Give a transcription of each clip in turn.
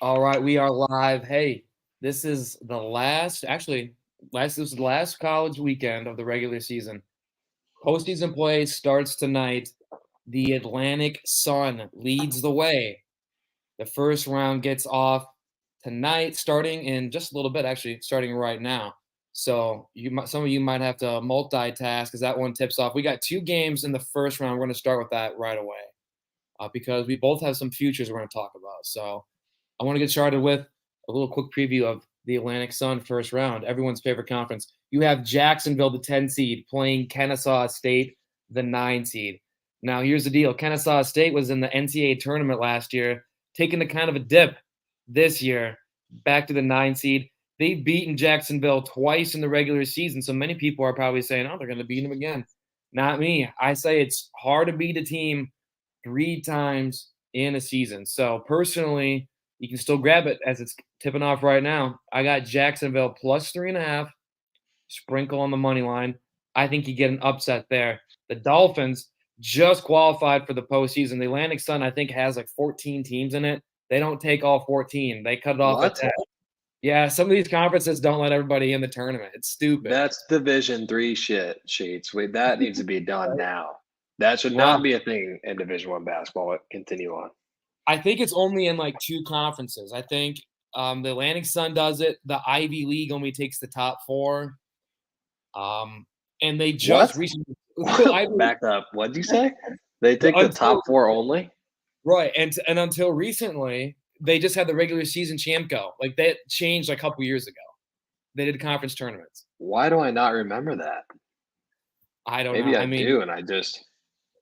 All right, we are live. Hey, this is the last, actually, this is the last college weekend of the regular season. Postseason play starts tonight. The Atlantic Sun leads the way. The first round gets off tonight, starting in just a little bit, actually, starting right now. So some of you might have to multitask because that one tips off. We got two games in the first round. We're going to start with that right away because we both have some futures we're going to talk about. So I want to get started with a little quick preview of the Atlantic Sun first round, everyone's favorite conference. You have Jacksonville, the 10 seed, playing Kennesaw State, the 9 seed. Now, here's the deal. Kennesaw State was in the NCAA tournament last year, taking a kind of a dip this year, back to the 9 seed. They've beaten Jacksonville twice in the regular season, so many people are probably saying, oh, they're going to beat them again. Not me. I say it's hard to beat a team 3 times in a season. So, personally, you can still grab it as it's tipping off right now. I got Jacksonville plus 3.5, sprinkle on the money line. I think you get an upset there. The Dolphins just qualified for the postseason. The Atlantic Sun, I think, has like 14 teams in it. They don't take all 14. They cut it off at What? 10. Yeah, some of these conferences don't let everybody in the tournament. It's stupid. That's Division three shit, Sheets. Wait, that needs to be done now. That should Well, not be a thing in Division One basketball. Continue on. I think it's only in like 2 conferences. I think the Atlantic Sun does it. The Ivy League only takes the top 4. And they just What? recently Back up. What did you say? They well, take the top four only? right, and until recently, they just had the regular season champ go. Like that changed a couple years ago. They did conference tournaments. Why do I not remember that? I don't know. Maybe I I mean, do, and I just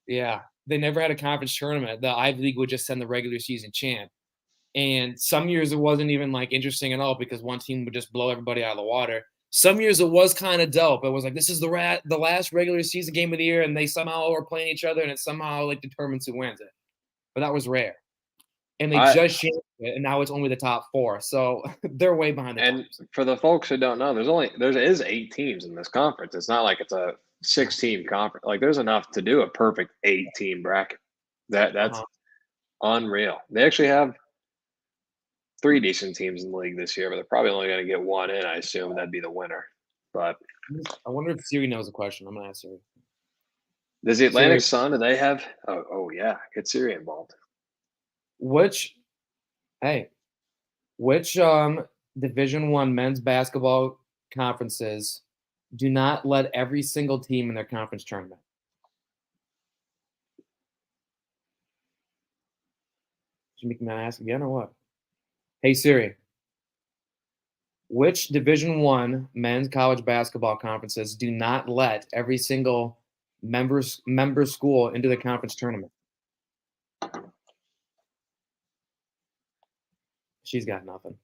yeah, they never had a conference tournament. The Ivy League would just send the regular season champ. And some years it wasn't even like interesting at all because one team would just blow everybody out of the water. Some years it was kind of dope. It was like this is the last regular season game of the year, and they somehow are playing each other, and it somehow like determines who wins it. But that was rare. And they I just changed it, and now it's only the top 4. So they're way behind the and times. for the folks who don't know, there is 8 teams in this conference. It's not like it's a 6 team conference. Like there's enough to do a perfect 8 team bracket. That's Uh-huh. unreal. They actually have 3 decent teams in the league this year, but they're probably only going to get one in. I assume that'd be the winner. But I wonder if Siri knows the question. I'm gonna ask Siri. does the Siri, Atlantic Sun? Do they have? Oh yeah, get Siri involved. which hey, which Division 1 men's basketball conferences do not let every single team in their conference tournament? Should make me ask again or what? Hey Siri, which Division 1 men's college basketball conferences do not let every single member school into the conference tournament? She's got nothing.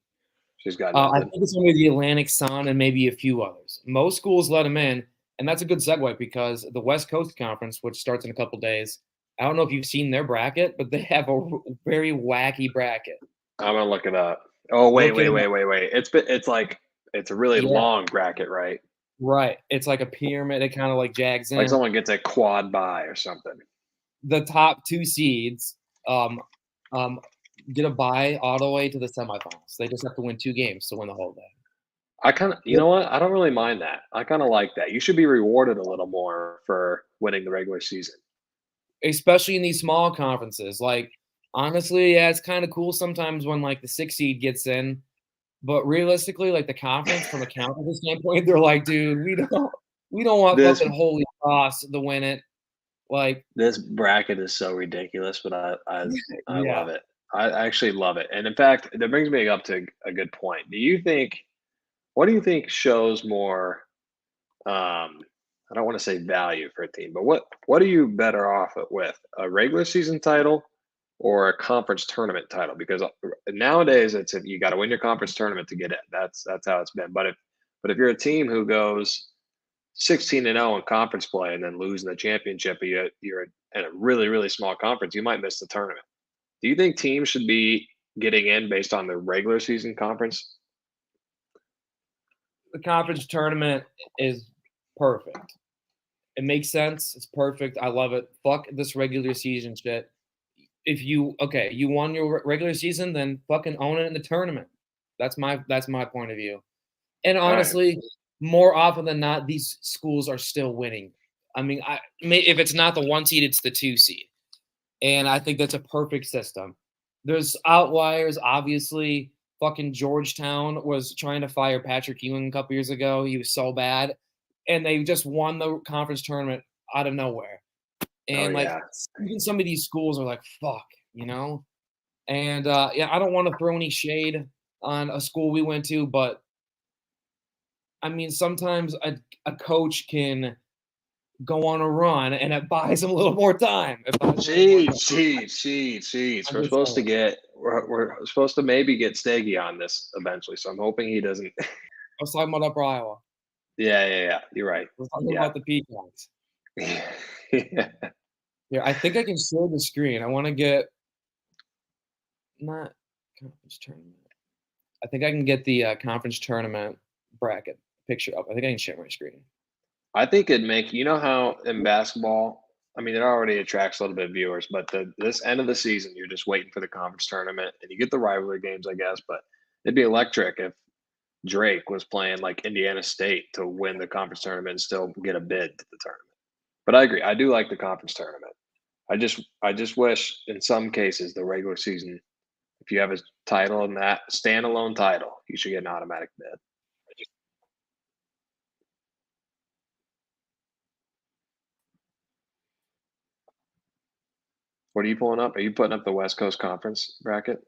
She's got I nothing. think it's only the Atlantic Sun and maybe a few others. Most schools let them in, and that's a good segue because the West Coast Conference, which starts in a couple days, I don't know if you've seen their bracket, but they have a very wacky bracket. I'm gonna look it up. Oh wait, Look wait, it wait, up. wait, wait. It's like it's a really Yeah, long bracket, right? right. It's like a pyramid. It kind of like jags Like in. someone gets a quad by or something. The top 2 seeds um, um, get a bye all the way to the semifinals. They just have to win 2 games to win the whole thing. I kind of, you know what? I don't really mind that. I kind of like that. You should be rewarded a little more for winning the regular season. Especially in these small conferences. Like, honestly, yeah, it's kind of cool sometimes when like the 6 seed gets in, but realistically, like the conference from a conference standpoint, they're like, dude, we don't want This fucking Holy Cross to win it. Like, this bracket is so ridiculous, but I love yeah, it. I actually love it. And in fact, that brings me up to a good point. What do you think shows more I don't want to say value for a team, but what are you better off with? A regular season title or a conference tournament title? Because nowadays it's if you got to win your conference tournament to get in. That's how it's been. But if you're a team who goes 16-0 in conference play and then losing the championship, you're in a really really small conference, you might miss the tournament. Do you think teams should be getting in based on the regular season conference? the conference tournament is perfect. It makes sense. It's perfect. I love it. Fuck this regular season shit. if you won your regular season, then fucking own it in the tournament. That's my point of view. And All right. honestly, more often than not, these schools are still winning. I mean, if it's not the 1 seed, it's the 2 seed. And I think that's a perfect system. There's outliers, obviously. Fucking Georgetown was trying to fire Patrick Ewing a couple years ago. He was so bad. And they just won the conference tournament out of nowhere. And like even some of these schools are like, fuck, you know? And yeah, I don't want to throw any shade on a school we went to, but I mean, sometimes a coach can go on a run and it buys him a little more time. Cheats. I'm We're just supposed to saying. get we're supposed to maybe get Staggy on this eventually. So I'm hoping he doesn't. I was talking about Upper Iowa. Yeah. You're right. I was talking Yeah. about the Peacocks. Yeah. Here, I think I can share the screen. I want to get not conference tournament. I think I can get the conference tournament bracket picture up. I think I can share my screen. I think it'd make how in basketball, I mean, it already attracts a little bit of viewers, but this end of the season, you're just waiting for the conference tournament, and you get the rivalry games, I guess. But it'd be electric if Drake was playing like Indiana State to win the conference tournament and still get a bid to the tournament. But I agree, I do like the conference tournament. I just wish in some cases the regular season, if you have a title in that standalone title, you should get an automatic bid. What are you pulling up? Are you putting up the West Coast Conference bracket?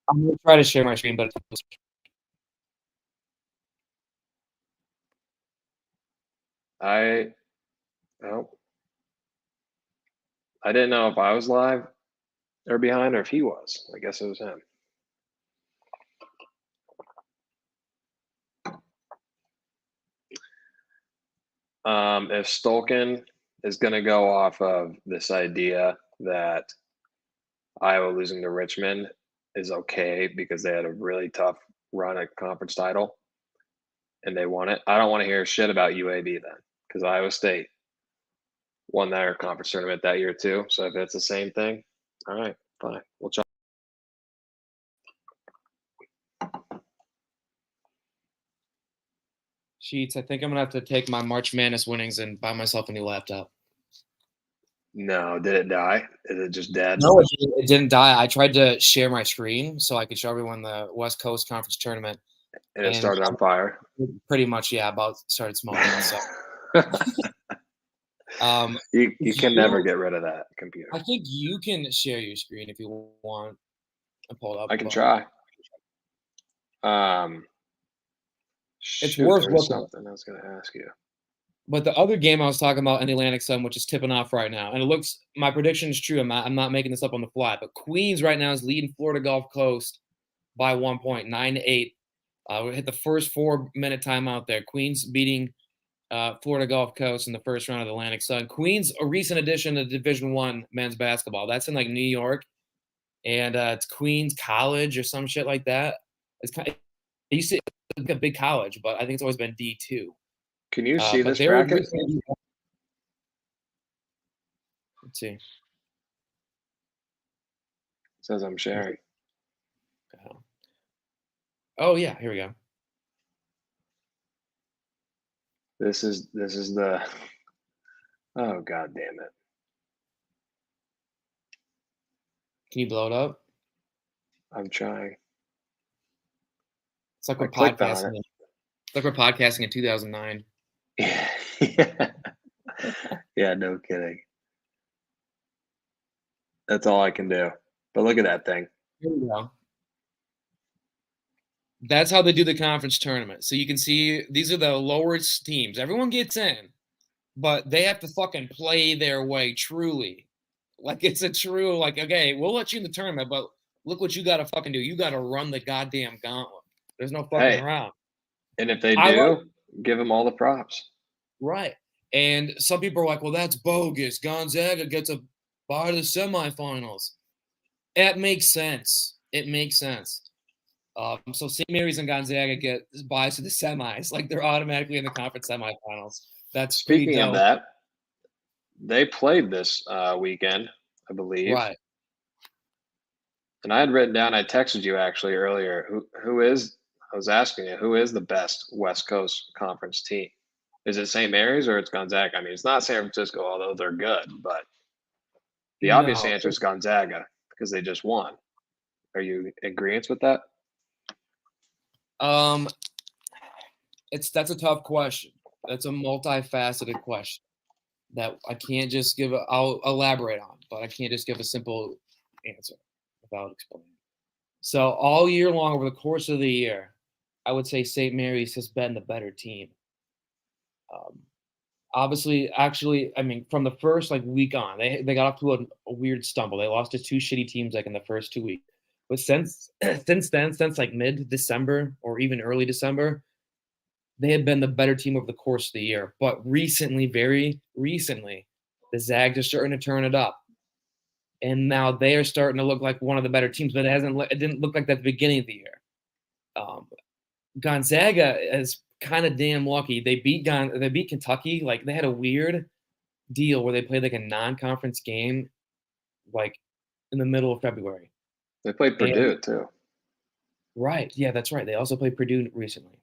I'm gonna try to share my screen, but I didn't know if I was live or behind or if he was. I guess it was him. If Stolken is going to go off of this idea that Iowa losing to Richmond is okay because they had a really tough run at conference title and they won it, I don't want to hear shit about UAB then because Iowa State won their conference tournament that year too. So if it's the same thing, all right, fine. We'll try. Sheets, I think I'm gonna have to take my March Madness winnings and buy myself a new laptop. No, did it die? Is it just dead? No, it didn't die. I tried to share my screen so I could show everyone the West Coast Conference tournament, And it started on fire. pretty much, yeah, about started smoking. So, you can never get rid of that computer. I think you can share your screen if you want. I pull it up. I can try. It's worth there was looking. something I was going to ask you. But the other game I was talking about in the Atlantic Sun, which is tipping off right now, and it looks, my prediction is true. I'm not making this up on the fly, but Queens right now is leading Florida Gulf Coast by 1 point, 9-8. We hit the first 4-minute timeout there. Queens beating Florida Gulf Coast in the first round of the Atlantic Sun. Queens, a recent addition to Division I men's basketball. That's in like New York, and it's Queens College or some shit like that. It's kind of, it used to be a big college, but I think it's always been D2. Can you see this they were bracket? recently, let's see. It says I'm sharing. Oh yeah, here we go. This is the. Oh god damn it! Can you blow it up? I'm trying. It's like I we're clicked on podcasting. It's like we're podcasting in 2009. Yeah, no kidding. That's all I can do. But look at that thing. Here we go. That's how they do the conference tournament. So you can see these are the lower teams. Everyone gets in, but they have to fucking play their way truly. Like it's a true, like, okay, we'll let you in the tournament, but look what you got to fucking do. You got to run the goddamn gauntlet. There's no fucking around. And if they do, give them all the props. Right. And some people are like, well, that's bogus. Gonzaga gets a bye to the semifinals. It makes sense. It makes sense. So St. Mary's and Gonzaga get buys to the semis, like they're automatically in the conference semifinals. That's pretty Speaking of dope. that, they played this weekend, I believe, Right. and I had written down. I texted you actually earlier. Who is? I was asking you who is the best West Coast Conference team? Is it St. Mary's or it's Gonzaga? I mean, it's not San Francisco, although they're good. But the obvious No. answer is Gonzaga because they just won. Are you in agreement with that? Um, that's a tough question. That's a multifaceted question that I can't just give. I'll elaborate on, but I can't just give a simple answer without explaining. So all year long, over the course of the year, I would say St. Mary's has been the better team. Um, Obviously, actually, I mean, from the first like week on, they got off to a weird stumble. They lost to two shitty teams like in the first 2 weeks. But since then, since like mid December or even early December, they had been the better team over the course of the year. But recently, very recently, the Zags are starting to turn it up, and now they are starting to look like one of the better teams. But it didn't look like that at the beginning of the year. Um, Gonzaga is kind of damn lucky. They beat Kentucky. Like they had a weird deal where they played like a non-conference game, like in the middle of February. They played And Purdue too. right, yeah, that's right. They also played Purdue recently.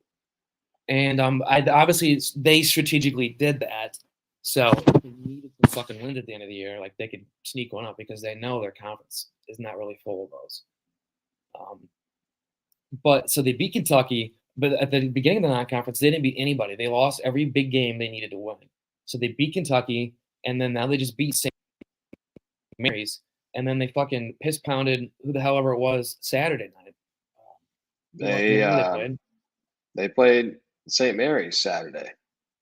And I obviously they strategically did that, so if they needed some fucking wins at the end of the year, like they could sneak one up because they know their conference is not really full of those. Um, but so they beat Kentucky, but at the beginning of the non-conference, they didn't beat anybody. They lost every big game they needed to win. So they beat Kentucky, and then now they just beat St. Mary's, and then they fucking piss pounded who the hell ever it was Saturday night. You They know who they played? they played St. Mary's Saturday,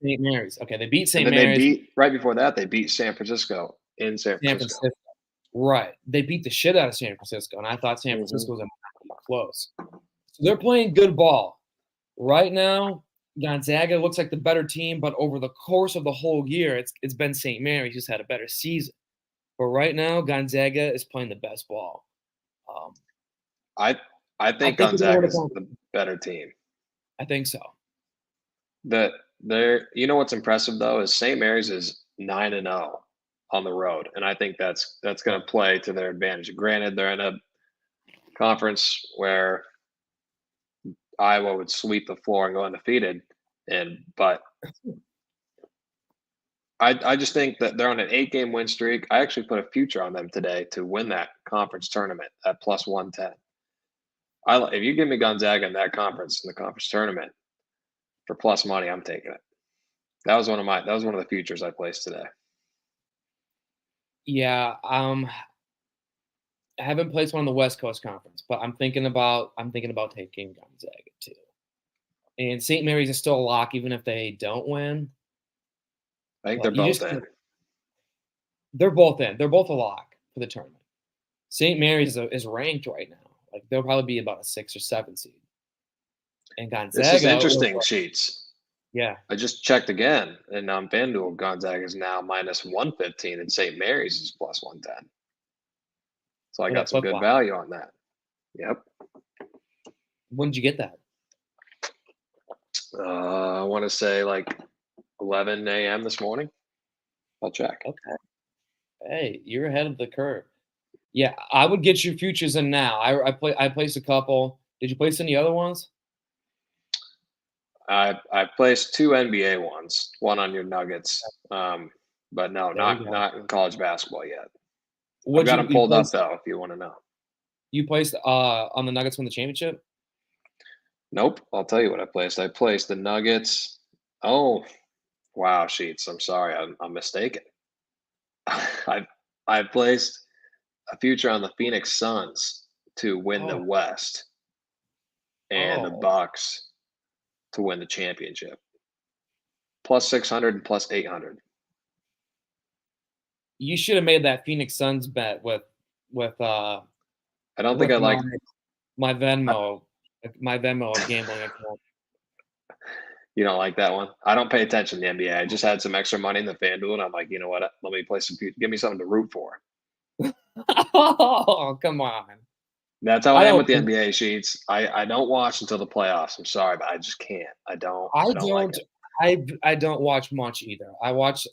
St. Mary's. Okay, they beat and St. then they Mary's, beat right before that. They beat San Francisco in San San Francisco. Francisco. Right. They beat the shit out of San Francisco, and I thought San Hmm. Francisco was going to be close. So they're playing good ball. Right now, Gonzaga looks like the better team, but over the course of the whole year, it's been St. Mary's who's had a better season. But right now, Gonzaga is playing the best ball. Um, I I I think think it's more Gonzaga to is come. the better team. I think so. That they're you know what's impressive though is St. Mary's is 9-0 on the road, and I think that's going Right. to play to their advantage. Granted, they're in a conference where Iowa would sweep the floor and go undefeated, but I just think that they're on an 8-game win streak. I actually put a future on them today to win that conference tournament at plus 110. If you give me Gonzaga in that conference in the conference tournament for plus money, I'm taking it. That was one of the futures I placed today. Yeah. I haven't placed one in the West Coast Conference, but I'm thinking about taking Gonzaga too. And St. Mary's is still a lock, even if they don't win. I think they're But you both just in. they're both in. They're both a lock for the tournament. St. Mary's is ranked right now. Like they'll probably be about a 6 or 7 seed. And This is Gonzaga was interesting, Sheets. yeah, I just checked again, and on FanDuel, Gonzaga is now minus 115, and St. Mary's is plus 110. So I for got that some flip good flop. value on that. Yep. When did you get that? I want to say like 11 a.m. this morning. I'll check. Okay. Hey, you're ahead of the curve. Yeah, I would get your futures in now. I placed a couple. Did you place any other ones? I placed two NBA ones, one on your Nuggets, but no, There you go. not in college basketball yet. I've Would got you them you pulled up placed though, if you want to know. you placed on the Nuggets win the championship? Nope, I'll tell you what I placed. I placed the Nuggets. Oh, wow, Sheets. I'm sorry, I'm mistaken. I placed a future on the Phoenix Suns to win the Oh, West and the oh. Bucks to win the championship. Plus 600 and plus 800. You should have made that Phoenix Suns bet with I don't think I with like. my I, Venmo gambling account. you don't like that one. I don't pay attention to the NBA. I just had some extra money in the FanDuel, and I'm like, you know what? Let me play some. Give me something to root for. Oh, come on. That's how I I am don't with the NBA sheets. I don't watch until the playoffs. I'm sorry, but I just can't. I I don't like don't it. I don't watch much either. I watch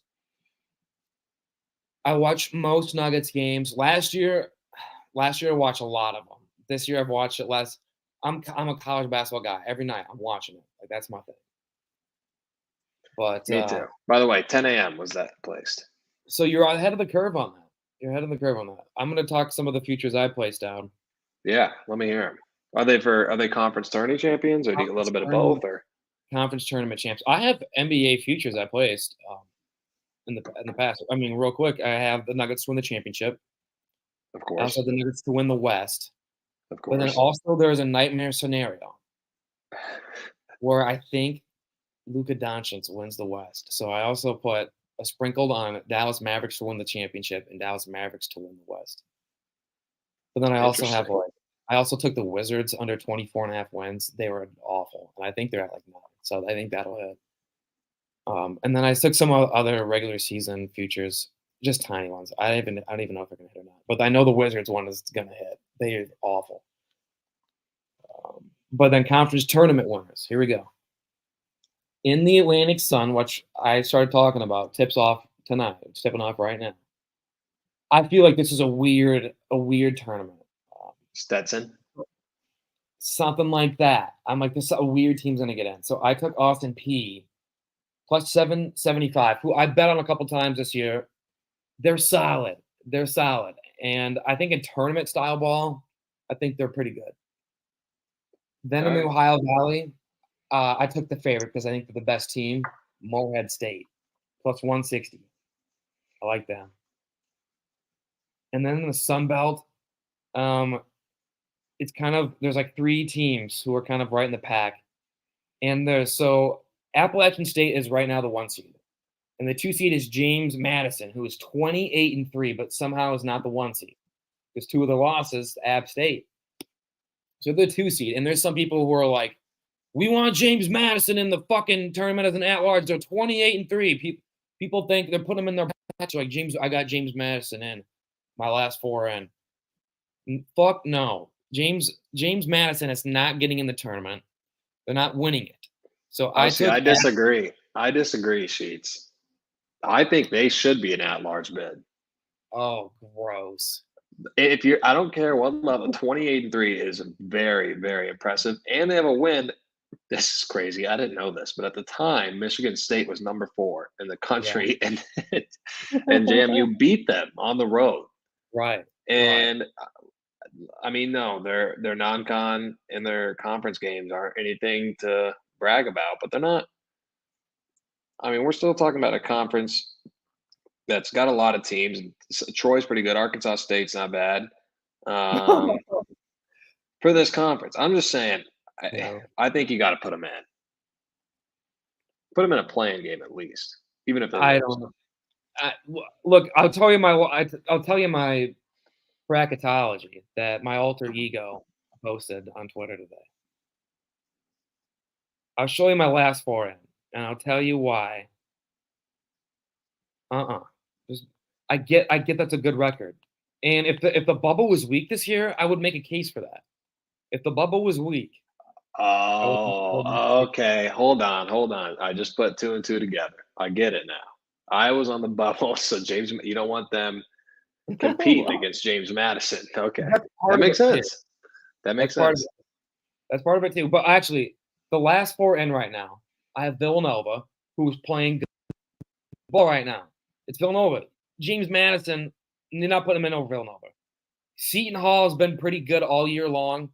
most Nuggets games. Last year I watched a lot of them. This year I've watched it less. I'm a college basketball guy. Every night I'm watching it. Like that's my thing. But Me too. By the way, 10 a.m. was that placed? so you're ahead of the curve on that. You're ahead of the curve on that. I'm gonna talk some of the futures I placed down. Yeah, let me hear them. Are they conference tourney champions, or do you get a little Conference bit of both? tournament Or conference tournament champs. I have NBA futures I placed in the past. I mean, real quick, I have the Nuggets to win the championship. of I also course, have the Nuggets to win the West. of But then course. also there's a nightmare scenario where I think Luka Doncic wins the West. So I also put a sprinkled on Dallas Mavericks to win the championship and Dallas Mavericks to win the West. But then Interesting. I also took the Wizards under 24.5 wins. They were awful. And I think they're at like 9. So I think that'll hit. And then I took some other regular season futures, just tiny ones. I don't even know if they're gonna hit or not. But I know the Wizards one is gonna hit. They are awful. But then conference tournament winners. Here we go. In the Atlantic Sun, which I started talking about, tips off tonight. It's tipping off right now. I feel like this is a weird tournament. Um, Stetson. Something like that. I'm like, this is a weird team's gonna get in. So I took Austin P plus 775, who I bet on a couple times this year. They're solid. They're solid. And I think in tournament style ball, I think they're pretty good. Then All in the right. Ohio Valley, I took the favorite because I think they're the best team, Morehead State, plus 160. I like them. And then in the Sun Belt, um, it's kind of there's like 3 teams who are kind of right in the pack. And there's so Appalachian State is right now the 1 seed. And the 2 seed is James Madison, who is 28-3, but somehow is not the 1 seed. Because 2 of the losses to App State. So they're the 2 seed. And there's some people who are like, we want James Madison in the fucking tournament as an at-large. They're 28-3. People think they're putting him in their patch like James. I got James Madison in my last 4 in. Fuck no. James Madison is not getting in the tournament. They're not winning it. So Oh, I see, took. I disagree. I disagree, Sheets. I think they should be an at-large bid. Oh, gross. If you're, I don't care what level. 28-3 is very, very impressive, and they have a win. This is crazy. I didn't know this, but at the time, Michigan State was number 4 in the Yeah. country, and JMU beat them on the road. Right. Right. And I mean, no, their non-con and their conference games aren't anything to brag about, but they're not. I mean, we're still talking about a conference that's got a lot of teams. Troy's pretty good. Arkansas State's not bad um, for this conference. I'm just saying, Yeah. I think you got to put them in. Put them in a playing game at least, even if they I lose. don't know. Look, I'll tell you my bracketology that my alter ego posted on Twitter today. I'll show you my last 4 in, and I'll tell you why. Uh-uh. Just I get that's a good record. And if the bubble was weak this year, I would make a case for that. If the bubble was weak, I would make a Oh, case. okay. Hold on, hold on. I just put 2 and 2 together. I get it now. I was on the bubble, so James, you don't want them competing Well, against James Madison. Okay, that's that part of makes it too. sense. That That's makes part of it. sense. That's part of it too. But actually, the last 4 in right now, I have Villanova, who's playing good ball right now. It's Villanova. James Madison, you're not putting him in over Villanova. Seton Hall has been pretty good all year long.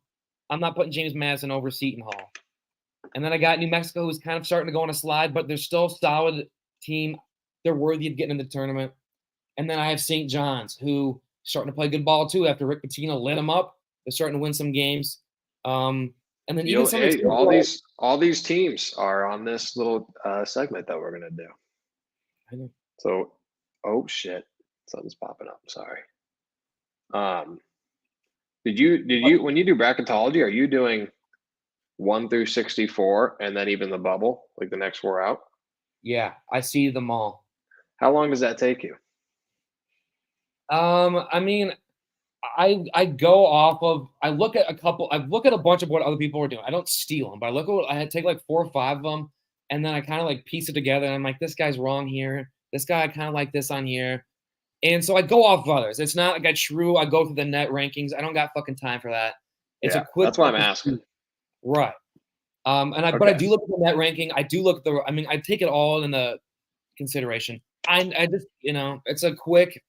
I'm not putting James Madison over Seton Hall. And then I got New Mexico, who's kind of starting to go on a slide, but they're still a solid team. They're worthy of getting in the tournament. And then I have St. John's, who starting to play good ball too after Rick Pitino lit them up. They're starting to win some games. And then even You'll, some of the hey, teams like all these teams are on this little segment that we're gonna do. I know. So, oh shit, something's popping up. Sorry. Um, did you when you do bracketology, are you doing 1 through 64 and then even the bubble, like the next 4 out? Yeah, I see them all. How long does that take you? I mean, I go off of I look at a bunch of what other people are doing. I don't steal them, but I look at what I take like 4 or 5 of them, and then I kind of like piece it together. And I'm like, this guy's wrong here. This guy I kind of like this on here, and so I go off of others. It's not like I go through the net rankings. I don't got fucking time for that. It's a Yeah, quick that's why I'm asking. right. But I Okay. do look at the net ranking. I do look at the. I mean, I take it all into consideration. I just it's a quick.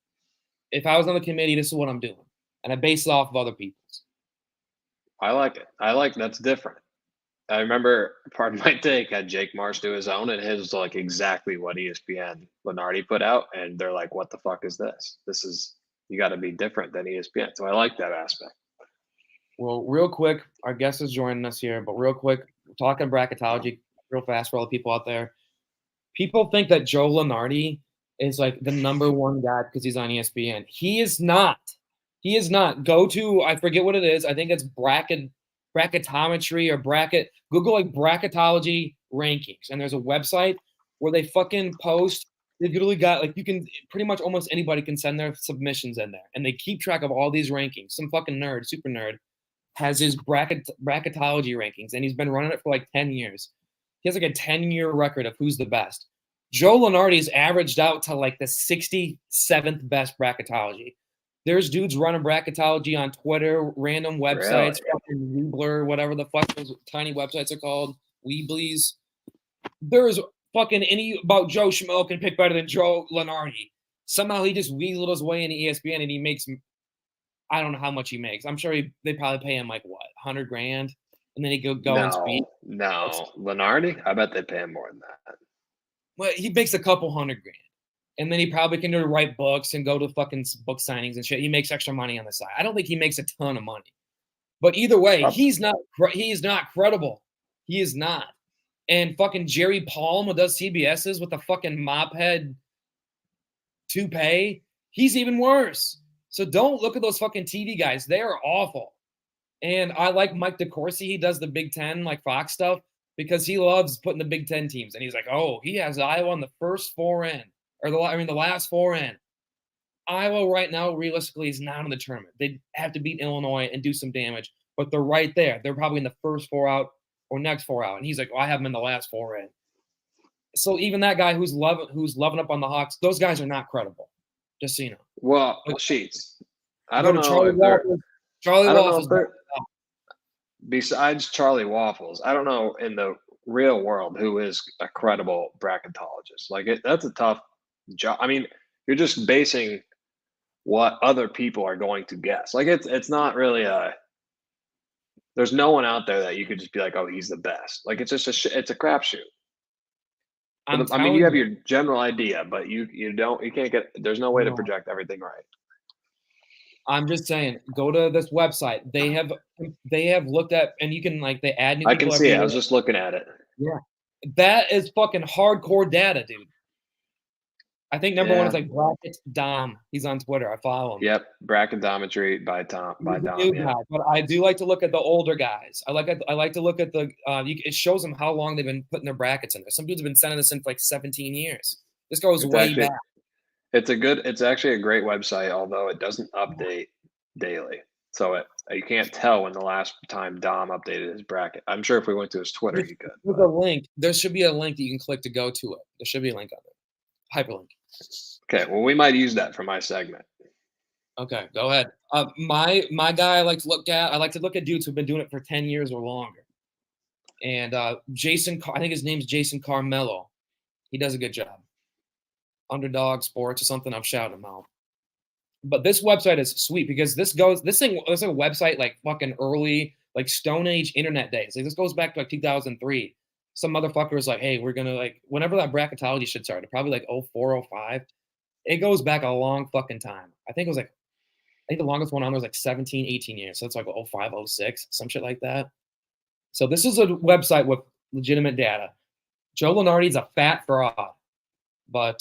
If I was on the committee, this is what I'm doing, and I base it off of other people's. I like it. I like that's different. I remember Pardon My Take had Jake Marsh do his own, and his was like exactly what ESPN Lenardi put out, and they're like, "What the fuck is this? This is you got to be different than ESPN." So I like that aspect. Well, real quick, our guest is joining us here, but real quick, talking bracketology, real fast for all the people out there. People think that Joe Lenardi is like the number one guy because he's on ESPN. He is not. He is not. Go to I forget what it is. I think it's bracketometry or bracket. Google like bracketology rankings, and there's a website where they fucking post. They've literally got like you can pretty much almost anybody can send their submissions in there, and they keep track of all these rankings. Some fucking nerd, super nerd, has his bracketology rankings, and he's been running it for like 10 years. He has like a 10-year record of who's the best. Joe Lenardi's averaged out to like the 67th best bracketology. There's dudes running bracketology on Twitter, random websites, Really? fucking Weebler, whatever the fuck those tiny websites are called, Weeblies. There's fucking any about Joe Schmo can pick better than Joe Lenardi. Somehow he just weaseled his way into ESPN and he makes I don't know how much he makes. I'm sure they probably pay him like what, 100 grand, and then he go and speak. No, Lenardi. I bet they pay him more than that. Well, he makes a couple 100 grand, and then he probably can write books and go to fucking book signings and shit. He makes extra money on the side. I don't think he makes a ton of money, but either way, he's not credible. He is not. And fucking Jerry Palm, who does CBS's with the fucking mop head toupee, he's even worse. So don't look at those fucking TV guys. They are awful. And I like Mike DeCourcy. He does the Big Ten, like Fox stuff, because he loves putting the Big Ten teams. And he's like, oh, he has Iowa on the first 4 in, or the last 4 in. Iowa right now, realistically, is not in the tournament. They have to beat Illinois and do some damage, but they're right there. They're probably in the first 4 out or next 4 out. And he's like, oh, I have them in the last 4 in. So even that guy who's loving up on the Hawks, those guys are not credible. Just so you know. Well, Like, Sheets. I don't know Charlie if they're. Charlie I don't know Waffles. if they're. Besides Charlie Waffles, I don't know in the real world who is a credible bracketologist. Like that's a tough job. I mean, you're just basing what other people are going to guess. Like it's not really a. There's no one out there that you could just be like, oh, he's the best. Like it's just it's a crapshoot. I mean, you have your general idea, but you can't get. There's no way to project everything right. I'm just saying, go to this website. They have looked at, and you can like they add new people. I can see it. I was just looking at it. Yeah, that is fucking hardcore data, dude. I think number one is like Bracket Dom. He's on Twitter. I follow him. Yep, Bracketometry by Dom. Yeah. But I do like to look at the older guys. I like to look at the. It shows them how long they've been putting their brackets in there. Some dudes have been sending this in for like 17 years. This goes way back. It's actually a great website, although it doesn't update daily. So you can't tell when the last time Dom updated his bracket. I'm sure if we went to his Twitter, you could. There's a link. There should be a link that you can click to go to it. There should be a link on it. Hyperlink. Okay, well, we might use that for my segment. Okay, go ahead. My guy I like to look at dudes who've been doing it for 10 years or longer. And Jason, I think his name's Jason Carmelo. He does a good job. Underdog Sports or something. I'm shouting him out. But this website is sweet because this is a website like fucking early, like Stone Age internet days. Like this goes back to like 2003. Some motherfucker was like, hey, we're gonna like whenever that bracketology shit started, probably like 04, 05. It goes back a long fucking time. I think the longest one on there was like 17, 18 years. So it's like 05, 06, some shit like that. So this is a website with legitimate data. Joe Lenardi's a fat fraud. But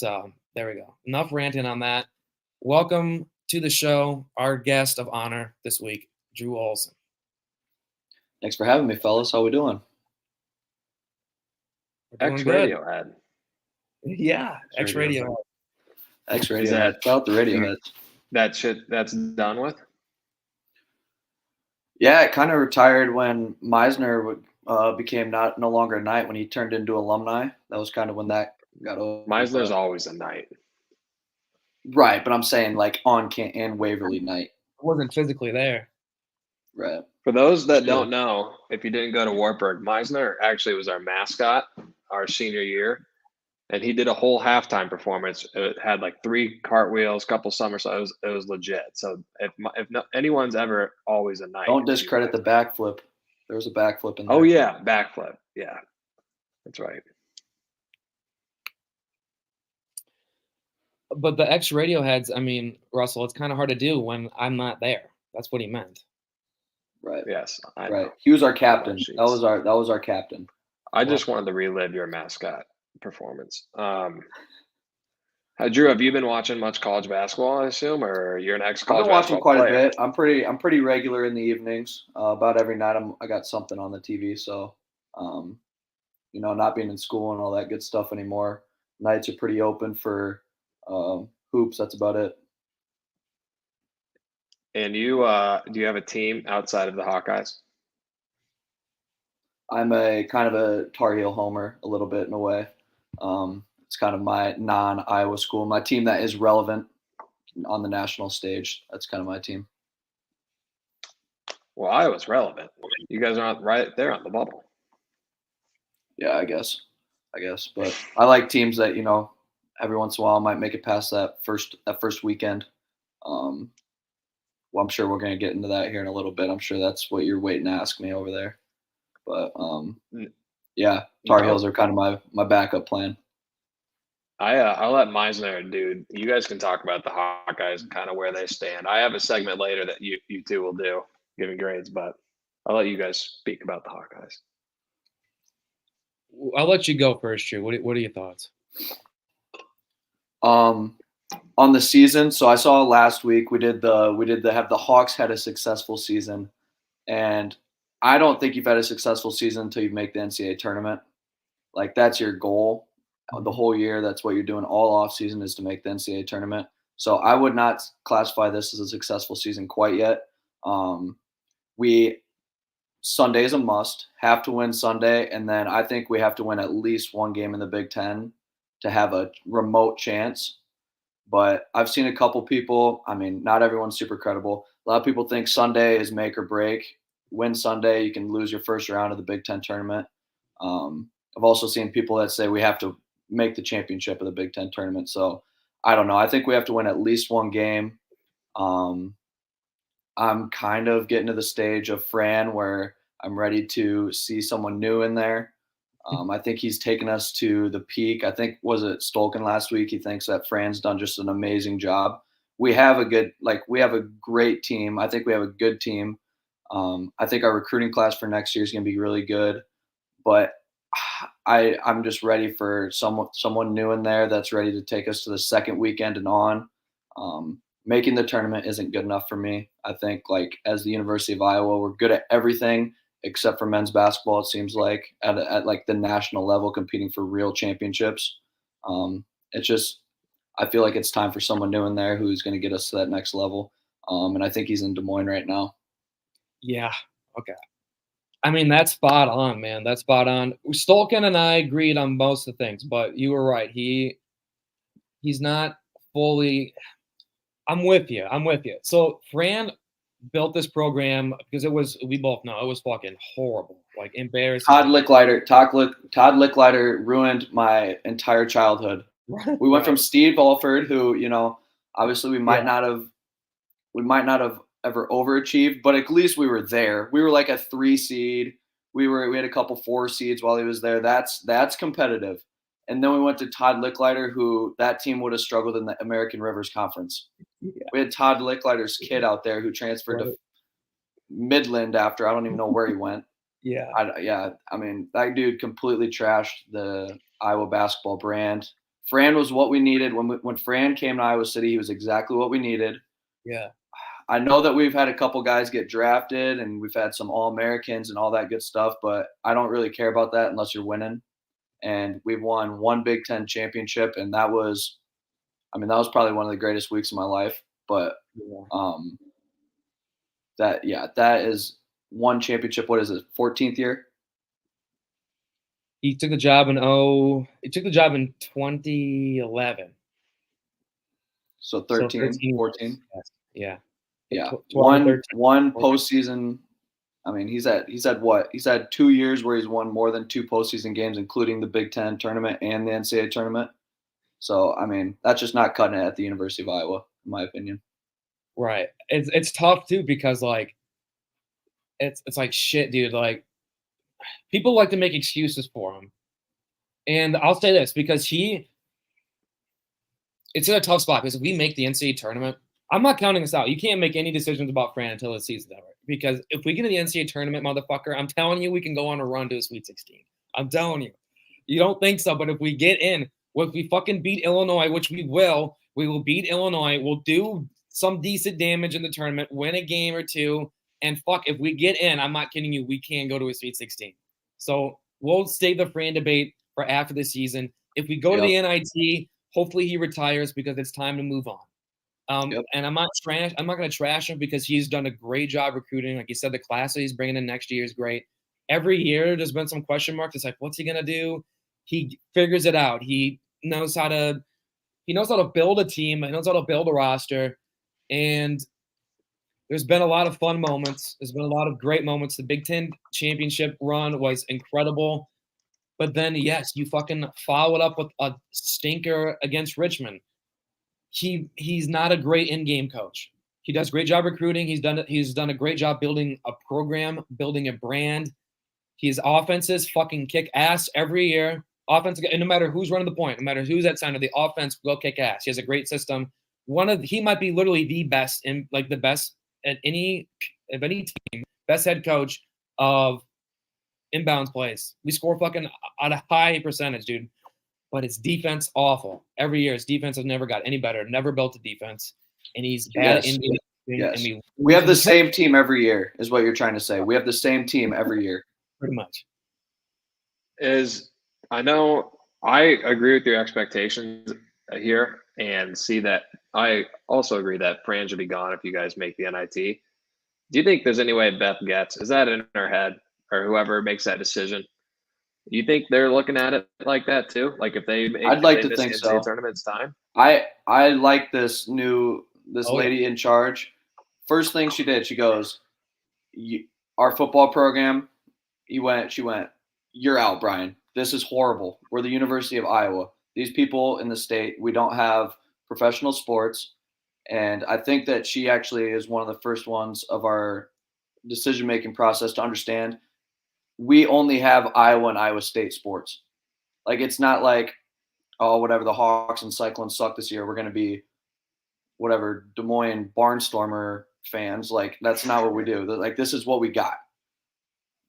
there we go. Enough ranting on that. Welcome to the show, our guest of honor this week, Drew Olson. Thanks for having me, fellas. How we doing? X-Radio ad. Yeah, X-Radio. X-Radio. About the radio heads. That shit that's done with? Yeah, it kind of retired when Meisner became no longer a Knight when he turned into alumni. That was kind of when that got over. Meisner's But, always a Knight. right, but I'm saying like on and Waverly Knight. Wasn't physically there. Right. For those that Sure. don't know, if you didn't go to Wartburg, Meisner actually was our mascot our senior year, and he did a whole halftime performance. It had like 3 cartwheels, couple somersaults. It was legit. So if no, anyone's ever always a Knight, Don't it'd be discredit the Meisner. backflip. There was a backflip in there. Oh yeah, backflip. Yeah, that's right. But the ex Radioheads, I mean, Russell, it's kind of hard to do when I'm not there. That's what he meant. Right. Yes, I Right. know. He was our captain. Sheets. That was our captain. I just wanted to relive your mascot performance. Drew, have you been watching much college basketball? I assume, or you're an I've ex-college been watching basketball quite player? a bit. I'm pretty regular in the evenings. About every night I got something on the TV. So, not being in school and all that good stuff anymore. Nights are pretty open for hoops. That's about it. And you, do you have a team outside of the Hawkeyes? I'm a kind of a Tar Heel homer a little bit in a way. It's kind of my non-Iowa school. My team that is relevant on the national stage. That's kind of my team. Well, Iowa's relevant. You guys are right there on the bubble. Yeah, I guess. But I like teams that every once in a while might make it past that first weekend. Well, I'm sure we're going to get into that here in a little bit. I'm sure that's what you're waiting to ask me over there. But yeah, Tar Heels are kind of my backup plan. I'll let Meisner, dude. You guys can talk about the Hawkeyes and kind of where they stand. I have a segment later that you two will do, giving grades, but I'll let you guys speak about the Hawkeyes. I'll let you go first, Drew. What are your thoughts? On the season, so I saw last week we did have the Hawks had a successful season, and I don't think you've had a successful season until you make the NCAA tournament. Like that's your goal the whole year. That's what you're doing all off season is to make the NCAA tournament. So I would not classify this as a successful season quite yet. Sunday is a must. Have to win Sunday, and then I think we have to win at least one game in the Big Ten to have a remote chance. But I've seen a couple people. I mean, not everyone's super credible. A lot of people think Sunday is make or break. Win Sunday, you can lose your first round of the Big Ten tournament. I've also seen people that say we have to make the championship of the Big Ten tournament. So I don't know. I think we have to win at least one game. I'm kind of getting to the stage of Fran where I'm ready to see someone new in there. I think he's taken us to the peak. I think, was it Stolken last week? He thinks that Fran's done just an amazing job. We have a great team. I think we have a good team. I think our recruiting class for next year is going to be really good. But I'm just ready for someone new in there that's ready to take us to the second weekend and on. Making the tournament isn't good enough for me. I think like as the University of Iowa, we're good at everything except for men's basketball. It seems like at like the national level, competing for real championships. It's just I feel like it's time for someone new in there who's going to get us to that next level. And I think he's in Des Moines right now. Yeah. Okay. I mean, that's spot on, man. That's spot on. Stolken and I agreed on most of the things, but you were right. He's not fully. I'm with you. So Fran built this program because we both know it was fucking horrible, like embarrassing. Todd Licklider ruined my entire childhood. We went from Steve Alford, who, obviously we might not have ever overachieved, but at least we were there. We were like a 3 seed. We had a couple 4 seeds while he was there. That's competitive. And then we went to Todd Licklider, who that team would have struggled in the American Rivers Conference. Yeah. We had Todd Licklider's kid out there who transferred to Midland after I don't even know where he went. Yeah. I mean, that dude completely trashed the Iowa basketball brand. Fran was what we needed. When Fran came to Iowa City, he was exactly what we needed. Yeah. I know that we've had a couple guys get drafted and we've had some All-Americans and all that good stuff, but I don't really care about that unless you're winning. And we've won one Big Ten championship, and that was probably one of the greatest weeks of my life. But that is won championship. What is it? 14th year. He took the job in 2011. So 13, 14. Yes. Yeah. Yeah. 12, 13, one 14. postseason. I mean, he's had what? He's had 2 years where he's won more than 2 postseason games, including the Big Ten tournament and the NCAA tournament. So, I mean, that's just not cutting it at the University of Iowa, in my opinion. Right. It's tough too because like it's like shit, dude. Like people like to make excuses for him. And I'll say this because it's in a tough spot because if we make the NCAA tournament, I'm not counting us out. You can't make any decisions about Fran until the season's over. Because if we get to the NCAA tournament, motherfucker, I'm telling you, we can go on a run to a Sweet 16. I'm telling you. You don't think so, but if we get in, if we fucking beat Illinois, which we will beat Illinois. We'll do some decent damage in the tournament, win a game or two, and fuck, if we get in, I'm not kidding you, we can go to a Sweet 16. So we'll save the Fran debate for after the season. If we go to the NIT, hopefully he retires because it's time to move on. And I'm not going to trash him because he's done a great job recruiting. Like you said, the class that he's bringing in next year is great. Every year there's been some question marks. It's like, what's he going to do? He figures it out. He knows how to build a team. He knows how to build a roster. And there's been a lot of fun moments. There's been a lot of great moments. The Big Ten championship run was incredible. But then, yes, you fucking follow it up with a stinker against Richmond. He's not a great in-game coach. He does a great job recruiting. He's done a great job building a program, building a brand. His offenses fucking kick ass every year. Offense, and no matter who's running the point, no matter who's at center, the offense will kick ass. He has a great system. He might be literally the best in like the best at any team, best head coach of inbounds plays. We score fucking at a high percentage, dude. But his defense awful. Every year his defense has never got any better, never built a defense. And he's bad at Indian. Yes. We have the same team every year, is what you're trying to say. We have the same team every year. Pretty much. I know I agree with your expectations here and see that I also agree that Fran should be gone if you guys make the NIT. Do you think there's any way Beth gets? Is that in her head or whoever makes that decision? You think they're looking at it like that too? Like if they I'd like to think so. Tournament's time. I like this lady in charge. First thing she did, she goes, our football program. She went, you're out, Brian. This is horrible. We're the University of Iowa. These people in the state, we don't have professional sports. And I think that she actually is one of the first ones of our decision-making process to understand we only have Iowa and Iowa State sports. Like, it's not like, oh, whatever, the Hawks and Cyclones suck this year, we're going to be whatever, Des Moines Barnstormer fans. Like, that's not what we do. Like, this is what we got.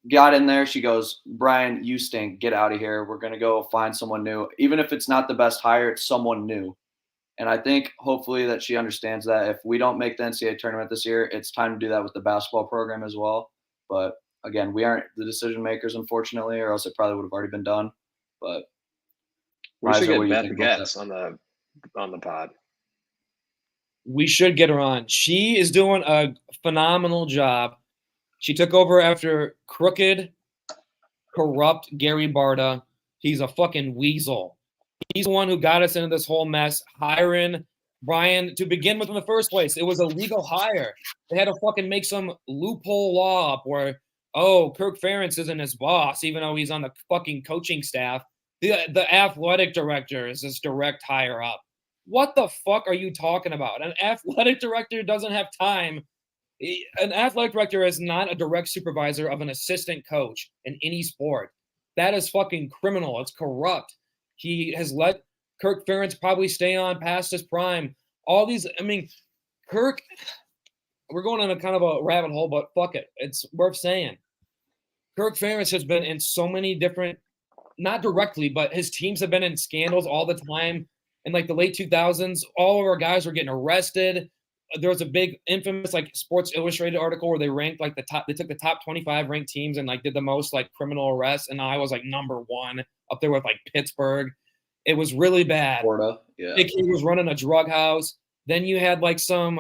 Got in there. She goes, Brian, you stink. Get out of here. We're going to go find someone new. Even if it's not the best hire, it's someone new. And I think hopefully that she understands that if we don't make the NCAA tournament this year, it's time to do that with the basketball program as well. But again, we aren't the decision makers, unfortunately, or else it probably would have already been done. But we should get Beth Getz on the pod. We should get her on. She is doing a phenomenal job. She took over after crooked, corrupt Gary Barta. He's a fucking weasel. He's the one who got us into this whole mess, hiring Brian to begin with in the first place. It was a legal hire. They had to fucking make some loophole law up where, oh, Kirk Ferentz isn't his boss, even though he's on the fucking coaching staff. The athletic director is this direct hire up. What the fuck are you talking about? An athletic director doesn't have time. An athletic director is not a direct supervisor of an assistant coach in any sport. That is fucking criminal. It's corrupt. He has let Kirk Ferentz probably stay on past his prime. All these, I mean, Kirk, we're going on a kind of a rabbit hole, but fuck it. It's worth saying. Kirk Ferentz has been in so many different, not directly, but his teams have been in scandals all the time. In like the late 2000s, all of our guys were getting arrested. There was a big infamous like Sports Illustrated article where they ranked like they took the top 25 ranked teams and like did the most like criminal arrests. And I was like number 1 up there with like Pittsburgh. It was really bad. Florida, yeah. He was running a drug house. Then you had like some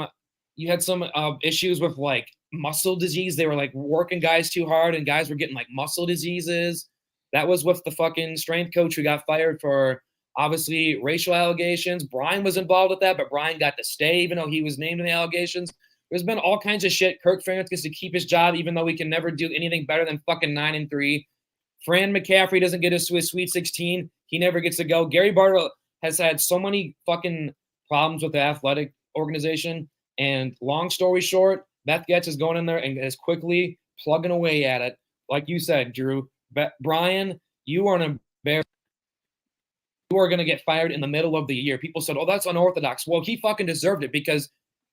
issues with like muscle disease. They were like working guys too hard and guys were getting like muscle diseases. That was with the fucking strength coach who got fired for obviously racial allegations. Brian was involved with that, but Brian got to stay even though he was named in the allegations. There's been all kinds of shit. Kirk Ferentz gets to keep his job even though we can never do anything better than fucking 9-3. Fran McCaffrey doesn't get us to his Sweet 16. He never gets to go. Gary Bartle has had so many fucking problems with the athletic organization. And long story short, Beth Getz is going in there and is quickly plugging away at it. Like you said, Drew, Brian, you are an embarrassment. You are going to get fired in the middle of the year. People said, oh, that's unorthodox. Well, he fucking deserved it because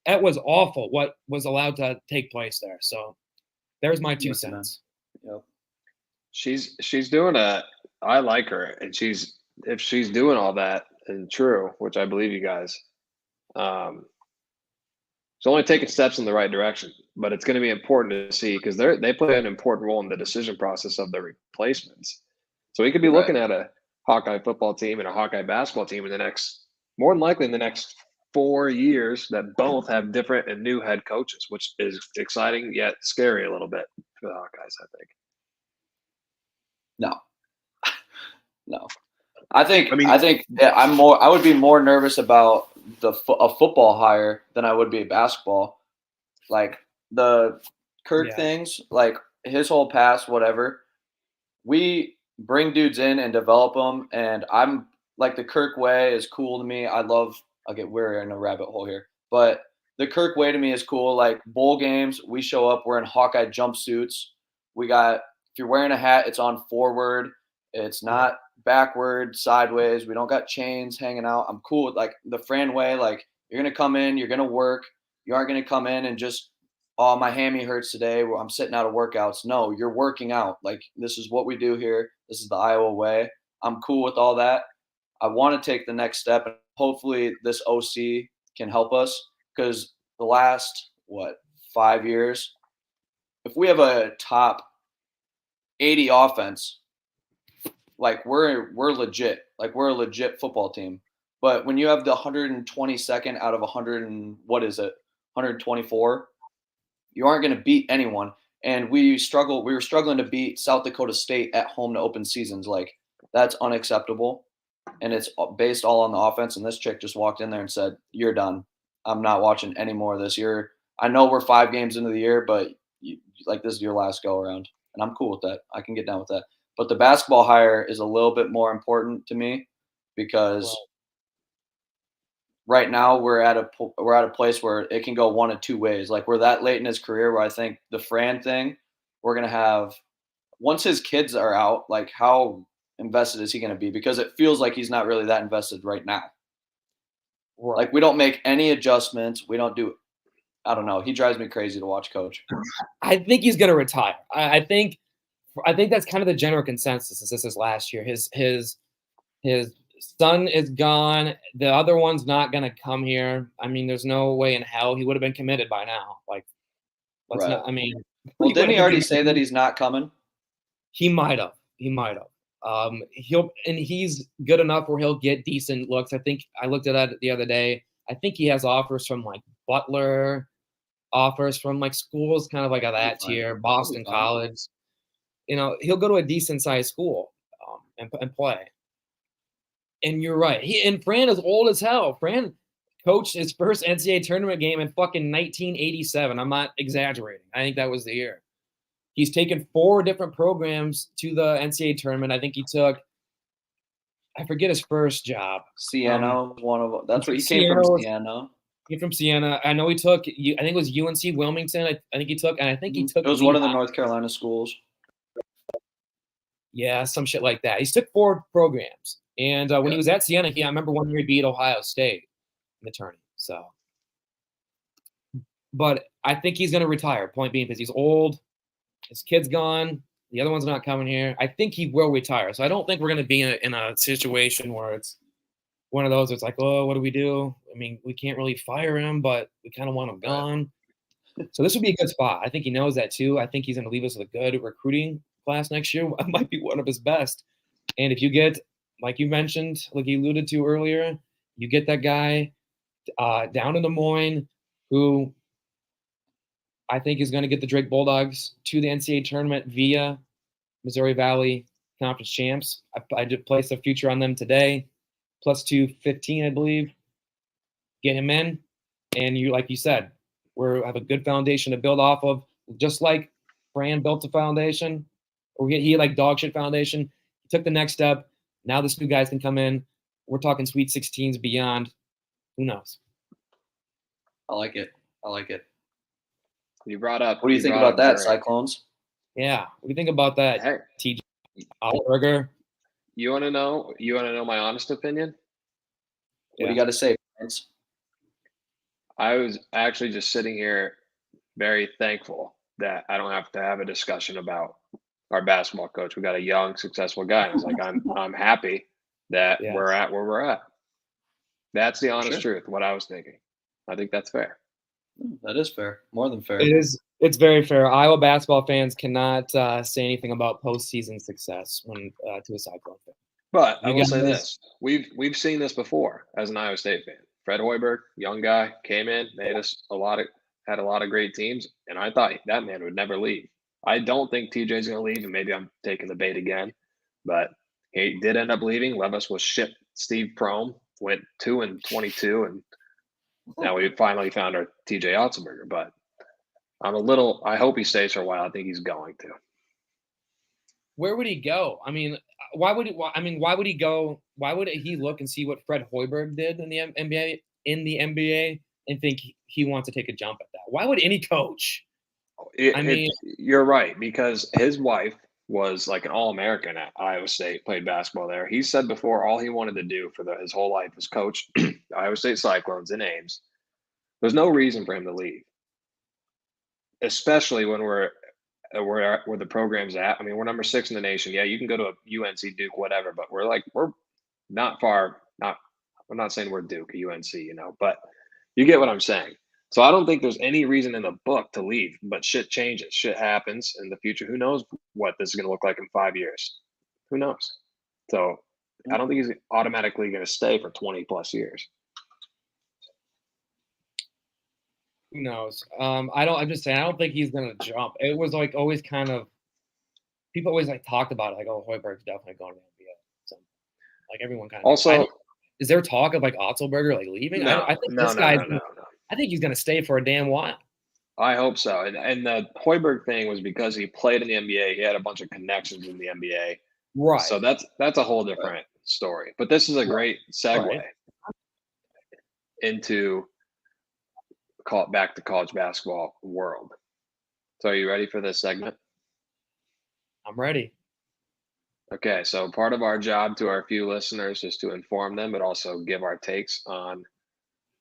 that was awful what was allowed to take place there. So there's my 2 cents. Yep. She's doing I like her, and if she's doing all that and true, which I believe you guys, she's only taking steps in the right direction. But it's going to be important to see because they play an important role in the decision process of the replacements. So we could be looking at a Hawkeye football team and a Hawkeye basketball team more than likely in the next 4 years that both have different and new head coaches, which is exciting yet scary a little bit for the Hawkeyes, I think. No. I think I would be more nervous about a football hire than I would be a basketball. Like the Kirk things, like his whole past, whatever. We bring dudes in and develop them, and I'm like the Kirk way is cool to me. We're in a rabbit hole here, but the Kirk way to me is cool. Like bowl games, we show up, we're in Hawkeye jumpsuits. If you're wearing a hat, it's on forward. It's not backward, sideways. We don't got chains hanging out. I'm cool with like the Fran way. Like you're going to come in, you're going to work. You aren't going to come in and just, oh, my hammy hurts today. Well, I'm sitting out of workouts. No, you're working out. Like this is what we do here. This is the Iowa way. I'm cool with all that. I want to take the next step. And hopefully this OC can help us because the last, 5 years, if we have a top 80 offense, like we're legit. Like we're a legit football team. But when you have the 122nd out of 124, you aren't going to beat anyone. And we were struggling to beat South Dakota State at home to open seasons. Like that's unacceptable. And it's based all on the offense. And this chick just walked in there and said, "You're done. I'm not watching any more of this. I know we're 5 games into the year, but this is your last go around." And I'm cool with that. I can get down with that. But the basketball hire is a little bit more important to me because right now we're at a place where it can go one of 2 ways. Like we're that late in his career where I think the Fran thing, we're going to have once his kids are out, like how invested is he going to be? Because it feels like he's not really that invested right now. Right. Like we don't make any adjustments. We don't do I don't know. He drives me crazy to watch coach. I think he's going to retire. I think that's kind of the general consensus. This is last year. His son is gone. The other one's not going to come here. I mean, there's no way in hell he would have been committed by now. Like, let's not. I mean, well, didn't he already say that he's not coming? He might have. He's good enough where he'll get decent looks. I think I looked at it the other day. I think he has offers from like Butler, offers from like schools kind of like at that tier, Boston College. You know, he'll go to a decent sized school and play. And you're right. And Fran is old as hell. Fran coached his first NCAA tournament game in fucking 1987. I'm not exaggerating. I think that was the year. He's taken 4 different programs to the NCAA tournament. I think he took, I forget his first job. Siena was one of them. That's what he came from, Siena. He from Siena. I know he took, I think it was UNC Wilmington. I think he took, and I think he took. It was one of the North Carolina schools. Yeah, some shit like that. He's took 4 programs. And when he was at Siena, I remember one year he beat Ohio State in the tournament. So, but I think he's going to retire. Point being, because he's old, his kid's gone, the other one's not coming here. I think he will retire. So I don't think we're going to be in a situation where it's one of those. It's like, oh, what do we do? I mean, we can't really fire him, but we kind of want him gone. So this would be a good spot. I think he knows that too. I think he's going to leave us with a good recruiting class next year. It might be one of his best. And if you get, like you mentioned, like you alluded to earlier, you get that guy down in Des Moines who I think is going to get the Drake Bulldogs to the NCAA tournament via Missouri Valley Conference champs. I just placed a future on them today, plus 215, I believe. Get him in, and like you said, we have a good foundation to build off of, just like Fran built a foundation, or he like dog shit foundation. He took the next step. Now this new guys can come in. We're talking Sweet 16s beyond. Who knows? I like it. You brought up. What do you think about that, Drake. Cyclones? Yeah, what do you think about that, Hey, TJ Otzelberger? you want to know? You want to know my honest opinion? What do you got to say, Prince? I was actually just sitting here, very thankful that I don't have to have a discussion about our basketball coach. We got a young, successful guy. It's like I'm happy that we're at where we're at. That's the honest truth. What I was thinking. I think that's fair. That is fair. More than fair. It is. It's very fair. Iowa basketball fans cannot say anything about postseason success when to a Cyclone fan. But I will say this: we've seen this before as an Iowa State fan. Fred Hoiberg, young guy, came in, made us had a lot of great teams, and I thought that man would never leave. I don't think TJ's going to leave, and maybe I'm taking the bait again, but he did end up leaving. Levis was shipped. Steve Prohm went 2-22, and now we finally found our TJ Otzelberger. But I hope he stays for a while. I think he's going to. Where would he go? I mean, why would he go? Why would he look and see what Fred Hoiberg did in the NBA and think he wants to take a jump at that? Why would any coach? You're right, because his wife was like an All-American at Iowa State, played basketball there. He said before all he wanted to do for his whole life was coach Iowa State Cyclones in Ames. There's no reason for him to leave, especially when we're where the program's at. I mean, we're number 6 in the nation. Yeah, you can go to a UNC, Duke, whatever, but we're not far. I'm not saying we're Duke, UNC, but you get what I'm saying. So I don't think there's any reason in the book to leave, but shit changes. Shit happens in the future. Who knows what this is going to look like in 5 years? Who knows? So I don't think he's automatically going to stay for 20 plus years. Who knows? I'm just saying, I don't think he's gonna jump. It was like always kind of people always like talked about it, like, oh, Hoiberg's definitely going to the NBA. So like everyone kind of also is there talk of like Otzelberger like leaving? No, I think no, this no, guy's no. I think he's gonna stay for a damn while. I hope so. And the Hoiberg thing was because he played in the NBA. He had a bunch of connections in the NBA. Right. So that's a whole different story. But this is a great segue into back to college basketball world. So are you ready for this segment? I'm ready. Okay, so part of our job to our few listeners is to inform them, but also give our takes on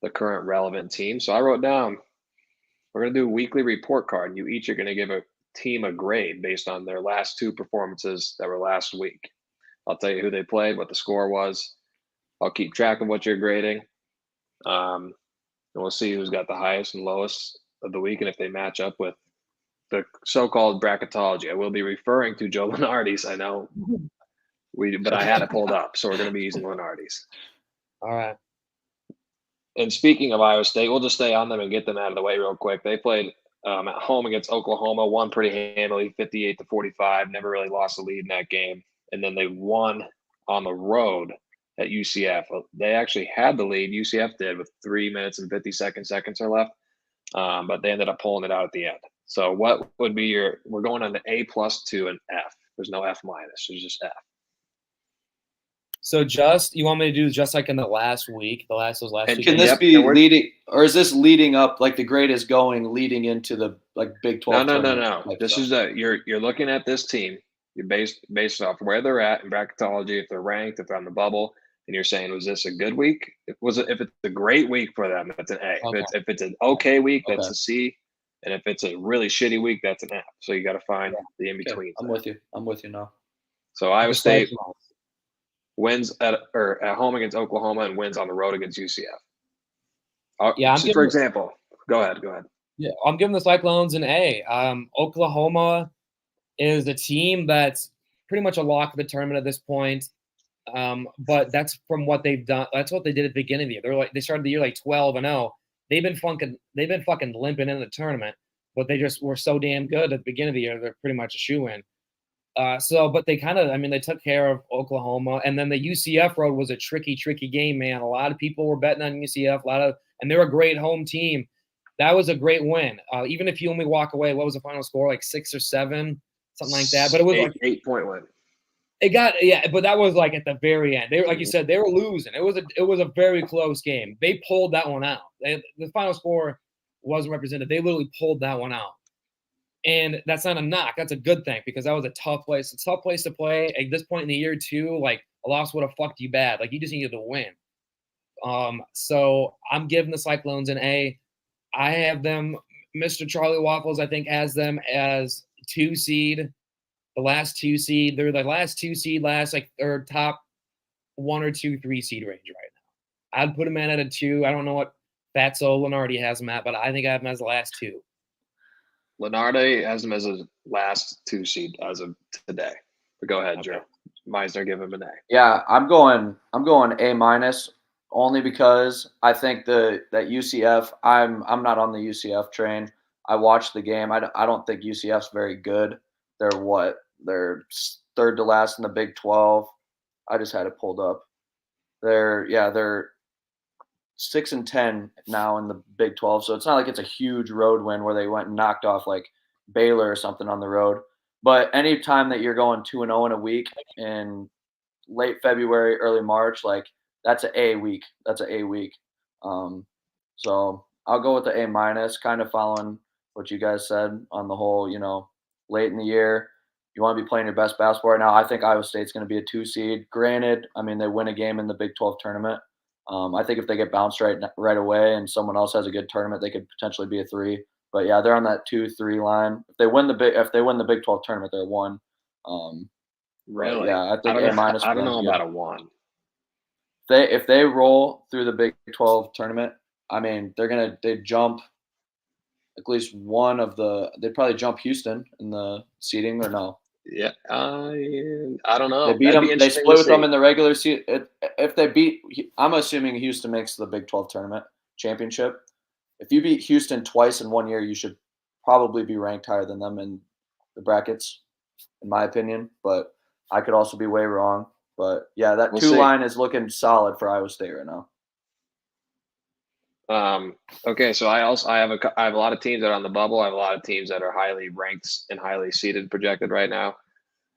the current relevant team. So I wrote down, we're going to do a weekly report card, and you each are going to give a team a grade based on their last 2 performances that were last week. I'll tell you who they played, what the score was. I'll keep track of what you're grading. And we'll see who's got the highest and lowest of the week and if they match up with the so-called bracketology. I will be referring to Joe Lunardi's. I know but I had it pulled up, so we're going to be using Lunardi's. All right. And speaking of Iowa State, we'll just stay on them and get them out of the way real quick. They played at home against Oklahoma, won pretty handily, 58-45. Never really lost the lead in that game. And then they won on the road at UCF. They actually had the lead. UCF did with 3 minutes and 50 seconds are left. But they ended up pulling it out at the end. So what would be we're going on an A+ to an F. There's no F-. There's just F. So you want me to do just like in the last week, those last and week? Can this be leading, or is this leading up, like the grade is going leading into the Big 12? No. This is you're looking at this team. You're based off where they're at in bracketology, if they're ranked, if they're on the bubble, and you're saying, was this a good week? If it's a great week for them, that's an A. Okay. If it's an okay week, that's a C. And if it's a really shitty week, that's an F. So you got to find the in between. Okay. I'm with you now. So Iowa State wins at home against Oklahoma and wins on the road against UCF. For example, go ahead. Yeah, I'm giving the Cyclones an A. Oklahoma is a team that's pretty much a lock for the tournament at this point. But that's from what they've done. That's what they did at the beginning of the year. They started the year like 12-0. They've been fucking limping in the tournament. but they just were so damn good at the beginning of the year. They're pretty much a shoe-in. But they kind of, I mean, they took care of Oklahoma, and then the UCF road was a tricky game, man. A lot of people were betting on UCF, and they're a great home team. That was a great win. Even if you only walk away, what was the final score? Like 6 or 7, something like that. But it was like 8-point win. But that was like at the very end. They, like you said, they were losing. It was a very close game. They pulled that one out. The final score wasn't represented. They literally pulled that one out. And that's not a knock. That's a good thing because that was a tough place. It's a tough place to play at this point in the year too. Like a loss would have fucked you bad. Like you just needed to win. So I'm giving the Cyclones an A. I have them. Mr. Charlie Waffles, I think, has them as 2 seed. The last 2 seed. They're the last 2 seed, or top 1 or 2, 3 seed range right now. I'd put them at a 2. I don't know what Fatso Lenardi has them at, but I think I have them as the last 2. Lenardi has them as a last 2 seed as of today. But go ahead, Drew. Meisner, give him an A. Yeah, I'm going A- only because I think that UCF. I'm not on the UCF train. I watched the game. I don't think UCF's very good. They're third to last in the Big 12. I just had it pulled up. They're 6-10 now in the Big 12, so it's not like it's a huge road win where they went and knocked off like Baylor or something on the road. But any time that you're going 2-0 in a week in late February, early March, like that's an A week. So I'll go with the A-, kind of following what you guys said on the whole, late in the year. You want to be playing your best basketball right now. I think Iowa State's going to be a 2 seed. Granted, I mean, they win a game in the Big 12 tournament. I think if they get bounced right away and someone else has a good tournament, they could potentially be a 3. But yeah, they're on that 2-3 line. If they win the Big 12 tournament, they're 1. Really? Yeah, I think A-. I don't know about a 1. If they roll through the Big 12 tournament, I mean, they jump at least one of they'd probably jump Houston in the seeding or no? Yeah, I don't know. They beat them. They split with them in the regular season. If they beat, I'm assuming Houston makes the Big 12 tournament championship. If you beat Houston twice in 1 year, you should probably be ranked higher than them in the brackets, in my opinion. But I could also be way wrong. But yeah, that 2 line is looking solid for Iowa State right now. Okay, so I have a lot of teams that are on the bubble. I have a lot of teams that are highly ranked and highly seeded projected right now.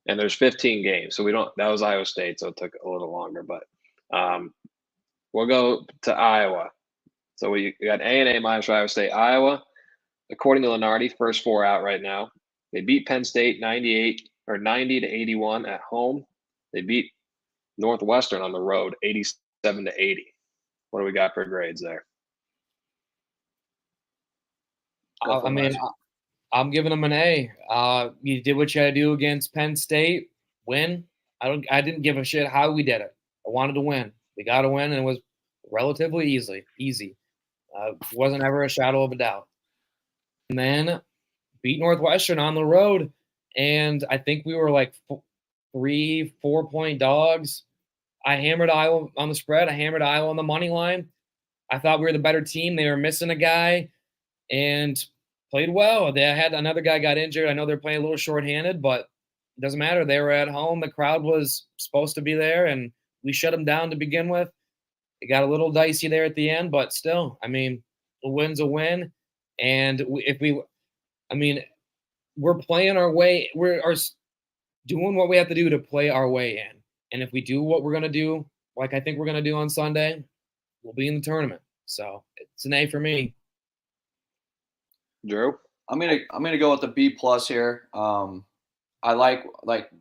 And there's 15 games. So that was Iowa State, so it took a little longer, but we'll go to Iowa. So we got A and A- for Iowa State. Iowa, according to Lenardi, first 4 out right now. They beat Penn State 90-81 at home. They beat Northwestern on the road 87-80. What do we got for grades there? I mean, I'm giving them an A. You did what you had to do against Penn State. Win. I didn't give a shit how we did it. I wanted to win. We got to win, and it was relatively easy. Wasn't ever a shadow of a doubt. And then beat Northwestern on the road, and I think we were like 3-4 point dogs. I hammered Iowa on the spread. I hammered Iowa on the money line. I thought we were the better team. They were missing a guy, and played well. They had another guy got injured. I know they're playing a little shorthanded, but it doesn't matter. They were at home. The crowd was supposed to be there, and we shut them down to begin with. It got a little dicey there at the end, but still, I mean, a win's a win. And we're playing our way. We're doing what we have to do to play our way in. And if we do what we're going to do, like I think we're going to do on Sunday, we'll be in the tournament. So it's an A for me. Drew? I'm gonna go with the B+ here. I like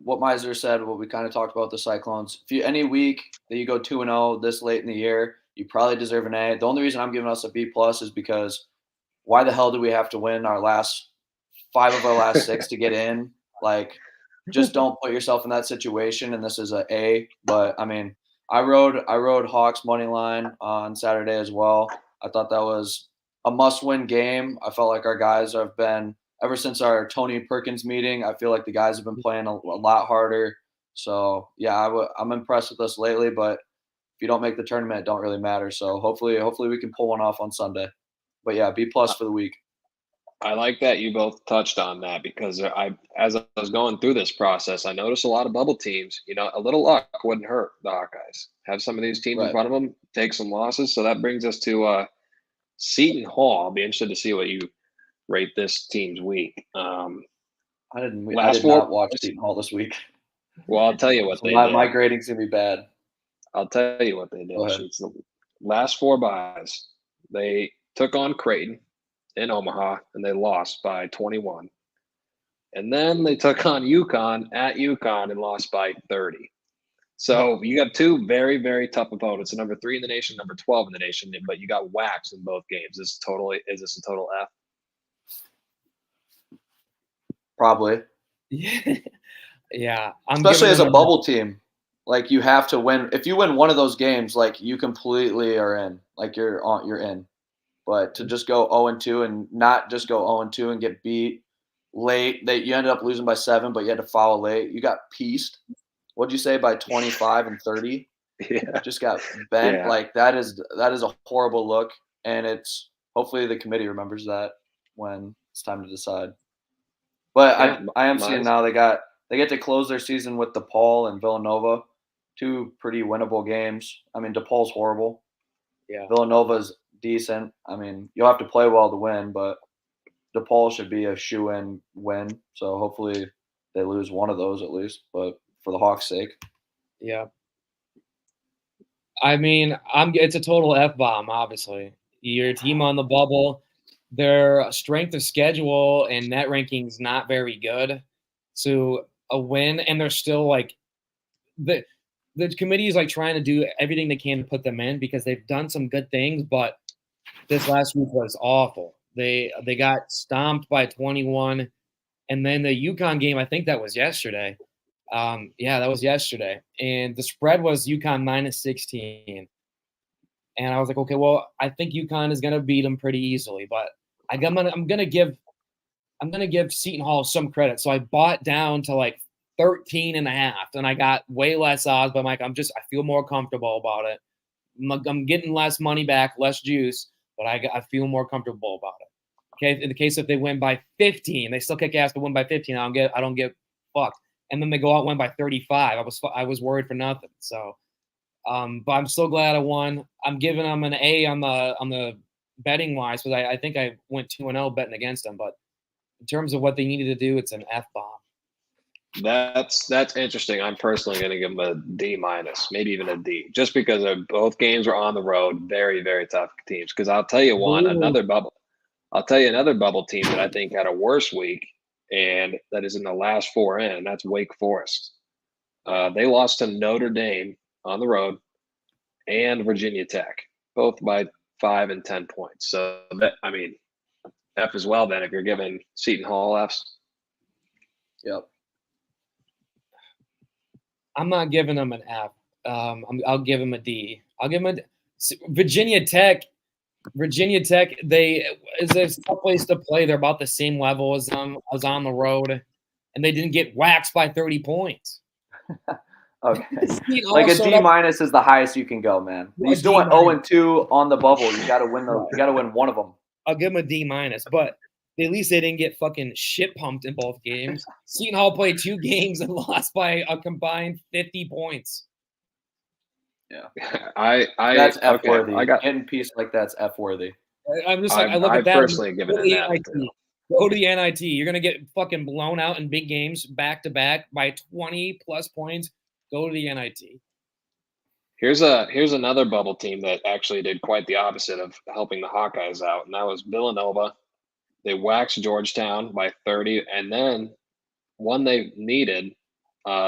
what Meisner said, what we kind of talked about the Cyclones. If any week that you go 2-0 this late in the year, you probably deserve an A. The only reason I'm giving us a B+ is because why the hell do we have to win our last 5 of our last 6 to get in? Like, just don't put yourself in that situation. And this is an A. But I mean, I rode Hawks money line on Saturday as well. I thought that was a must-win game. I felt like our guys have been, ever since our Tony Perkins meeting, I feel like the guys have been playing a lot harder. So, yeah, I'm impressed with us lately, but if you don't make the tournament, it don't really matter. So hopefully we can pull one off on Sunday. But, yeah, B+ for the week. I like that you both touched on that because as I was going through this process, I noticed a lot of bubble teams. A little luck wouldn't hurt the Hawkeyes. Have some of these teams in Right. front of them take some losses. So that brings us to Seton Hall. I'll be interested to see what you rate this team's week. I Last did four. not watch Seton Hall this week. Well, I'll tell you what So they my did. grading's gonna be bad. I'll tell you what they did. Go ahead. It's the last 4 buys. They took on Creighton in Omaha and they lost by 21. And then they took on UConn at UConn and lost by 30. So you got 2 very, very tough opponents. Number 3 in the nation, number 12 in the nation, but you got waxed in both games. Is this a total F? Probably. Yeah. Especially as a bubble team. Like you have to win. If you win one of those games, like you completely are in. Like you're in. But to just go 0-2 and not just go 0-2 and get beat late, you ended up losing by 7, but you had to foul late. You got pieced. What'd you say, by 25 and 30? Yeah. Just got bent. Yeah. Like that is a horrible look. And it's hopefully the committee remembers that when it's time to decide. But Yeah, I am seeing now they get to close their season with DePaul and Villanova, 2 pretty winnable games. I mean, DePaul's horrible. Yeah. Villanova's decent. I mean, you'll have to play well to win, but DePaul should be a shoe-in win. So hopefully they lose one of those at least, but for the Hawks' sake. Yeah. I mean, it's a total F-bomb, obviously. Your team on the bubble, their strength of schedule and net ranking's not very good. So a win, and they're still like the committee is like trying to do everything they can to put them in because they've done some good things, but this last week was awful. They got stomped by 21, and then the UConn game, I think that was yesterday. Yeah, that was yesterday, and the spread was UConn -16. And I was like, okay, well, I think UConn is gonna beat them pretty easily, but I'm gonna give Seton Hall some credit. So I bought down to like 13.5, and I got way less odds, but I feel more comfortable about it. I'm getting less money back, less juice, but I feel more comfortable about it. Okay, in the case if they win by 15, they still kick ass to win by 15. I don't get fucked, and then they go out and win by 35. I was worried for nothing. So, but I'm so glad I won. I'm giving them an A on the betting wise because I think I went 2-0 betting against them, but in terms of what they needed to do, it's an F-bomb. That's interesting. I'm personally going to give them a D-, maybe even a D, just because both games were on the road, very, very tough teams. Because I'll tell you another bubble team that I think had a worse week, and that is in the last 4 in, and that's Wake Forest. They lost to Notre Dame on the road and Virginia Tech, both by 5 and 10 points. So F as well. Then if you're giving Seton Hall Fs. Yep. I'm not giving them an F. I'll give them a D. I'll give them Virginia Tech. Virginia Tech, is a tough place to play. They're about the same level as them. I was on the road, and they didn't get waxed by 30 points. Okay. Like a D- is the highest you can go, man. You still went 0-2 on the bubble. You got to win those. You got to win one of them. I'll give them a D-, but at least they didn't get fucking shit pumped in both games. Seton Hall played 2 games and lost by a combined 50 points. Yeah, that's F worthy. Getting piece like that's F worthy. I'm just like I look at that. Personally given it an F. Go to the NIT. You're gonna get fucking blown out in big games back to back by 20 plus points. Go to the NIT. Here's another bubble team that actually did quite the opposite of helping the Hawkeyes out, and that was Villanova. They waxed Georgetown by 30, and then one they needed,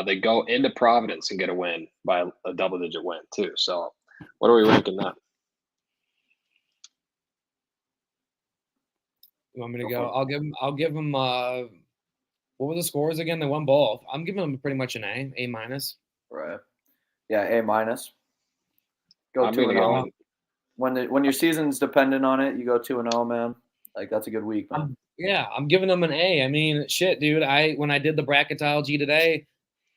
they go into Providence and get a win by a double-digit win too. So, what are we ranking that? You want me to go? I'll give them. What were the scores again? They won both. I'm giving them pretty much an A-. Right. Yeah, A-. Go 2-0. When your season's dependent on it, you go 2-0, man. Like that's a good week, man. I'm giving them an A. I mean, shit, dude. When I did the bracketology today,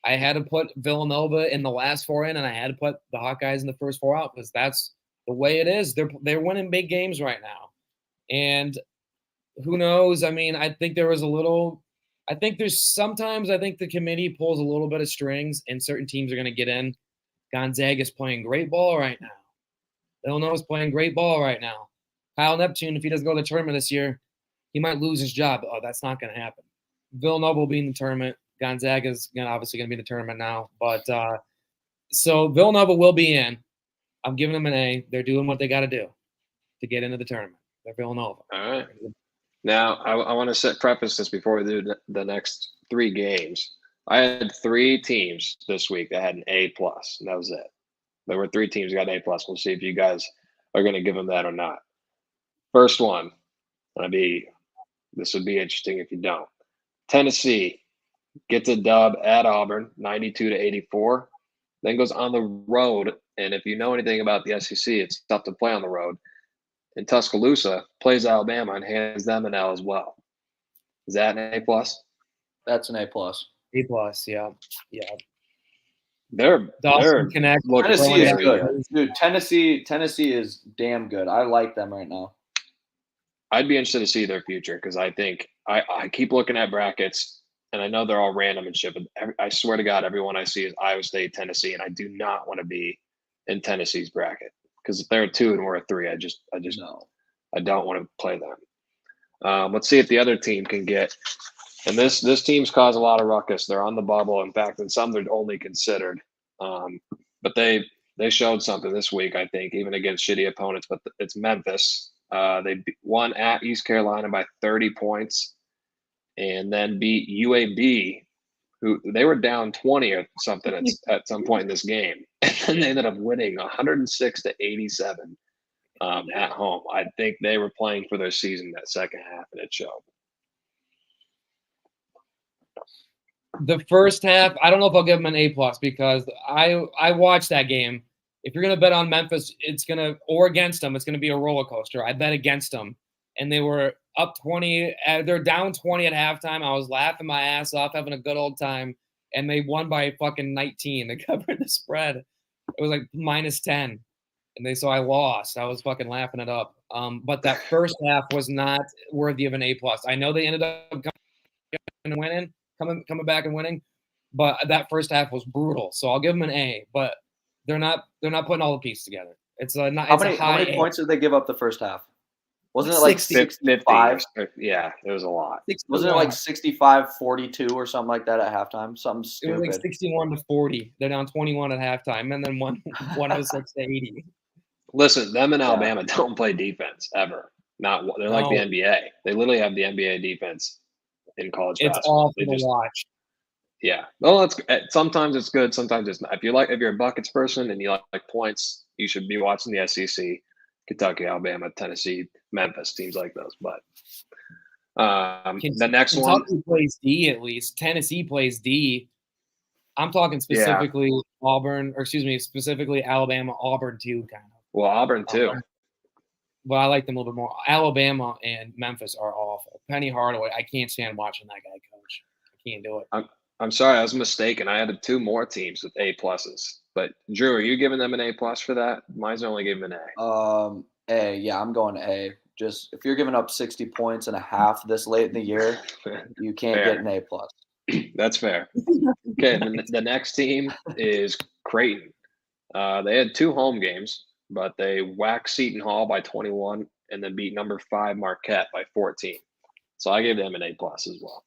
I had to put Villanova in the last 4 in, and I had to put the Hawkeyes in the first 4 out because that's the way it is. They're winning big games right now, and who knows? I mean, I think there was a little. I think the committee pulls a little bit of strings, and certain teams are going to get in. Gonzaga's playing great ball right now. Illinois is playing great ball right now. Kyle Neptune, if he doesn't go to the tournament this year, he might lose his job. Oh, that's not going to happen. Villanova will be in the tournament. Gonzaga's obviously going to be in the tournament now. But so Villanova will be in. I'm giving them an A. They're doing what they got to do to get into the tournament. They're Villanova. All right. Now, I want to preface this before we do the next 3 games. I had 3 teams this week that had an A+, and that was it. There were 3 teams that got an A+. We'll see if you guys are going to give them that or not. First one, this would be interesting if you don't. Tennessee gets a dub at Auburn, 92-84, then goes on the road. And if you know anything about the SEC, it's tough to play on the road. And Tuscaloosa plays Alabama and hands them an L as well. Is that an A+? That's an A+. A+, yeah. They're Connect. Tennessee is good. Dude, Tennessee is damn good. I like them right now. I'd be interested to see their future because I think I keep looking at brackets, and I know they're all random and shit, but I swear to God, everyone I see is Iowa State, Tennessee, and I do not want to be in Tennessee's bracket because if they're a 2 and we're a 3, I just No. I don't want to play them. Let's see if the other team can get. And this team's caused a lot of ruckus. They're on the bubble. In fact, in some they're only considered. But they showed something this week, I think, even against shitty opponents. But it's Memphis. They won at East Carolina by 30 points, and then beat UAB, who they were down 20 or something at some point in this game, and then they ended up winning 106-87 at home. I think they were playing for their season that second half, and it showed. The first half, I don't know if I'll give them an A+ because I watched that game. If you're going to bet on Memphis, or against them, it's going to be a roller coaster. I bet against them. And they were up 20. They're down 20 at halftime. I was laughing my ass off, having a good old time. And they won by fucking 19. They covered the spread. It was like -10. So I lost. I was fucking laughing it up. But that first half was not worthy of an A+. I know they ended up coming back and winning, but that first half was brutal. So I'll give them an A, but they're not putting all the pieces together. How many points did they give up the first half? Wasn't it like 65? Yeah, it was a lot. 61. Wasn't it like 65-42 or something like that at halftime? Something stupid. It was like 61-40. They're down 21 at halftime, and then 106-80. Listen, them and Alabama don't play defense ever. They're like the NBA. They literally have the NBA defense in college basketball. It's awful to watch. Yeah. Well, sometimes it's good, sometimes it's not. If you're a buckets person and you like points, you should be watching the SEC, Kentucky, Alabama, Tennessee, Memphis, teams like those. But the next one, Kentucky plays D at least. Tennessee plays D. I'm talking specifically specifically Alabama, Auburn too, kind of. Well, Auburn too. But I like them a little bit more. Alabama and Memphis are awful. Penny Hardaway, I can't stand watching that guy coach. I can't do it. I'm sorry, I was mistaken. I had 2 more teams with A+. But Drew, are you giving them an A+ for that? Mine's only giving an A. A. Yeah, I'm going A. Just if you're giving up 60 points and a half this late in the year, you can't get an A+. That's fair. Okay, the next team is Creighton. They had 2 home games, but they whacked Seton Hall by 21 and then beat number 5 Marquette by 14. So I gave them an A+ as well.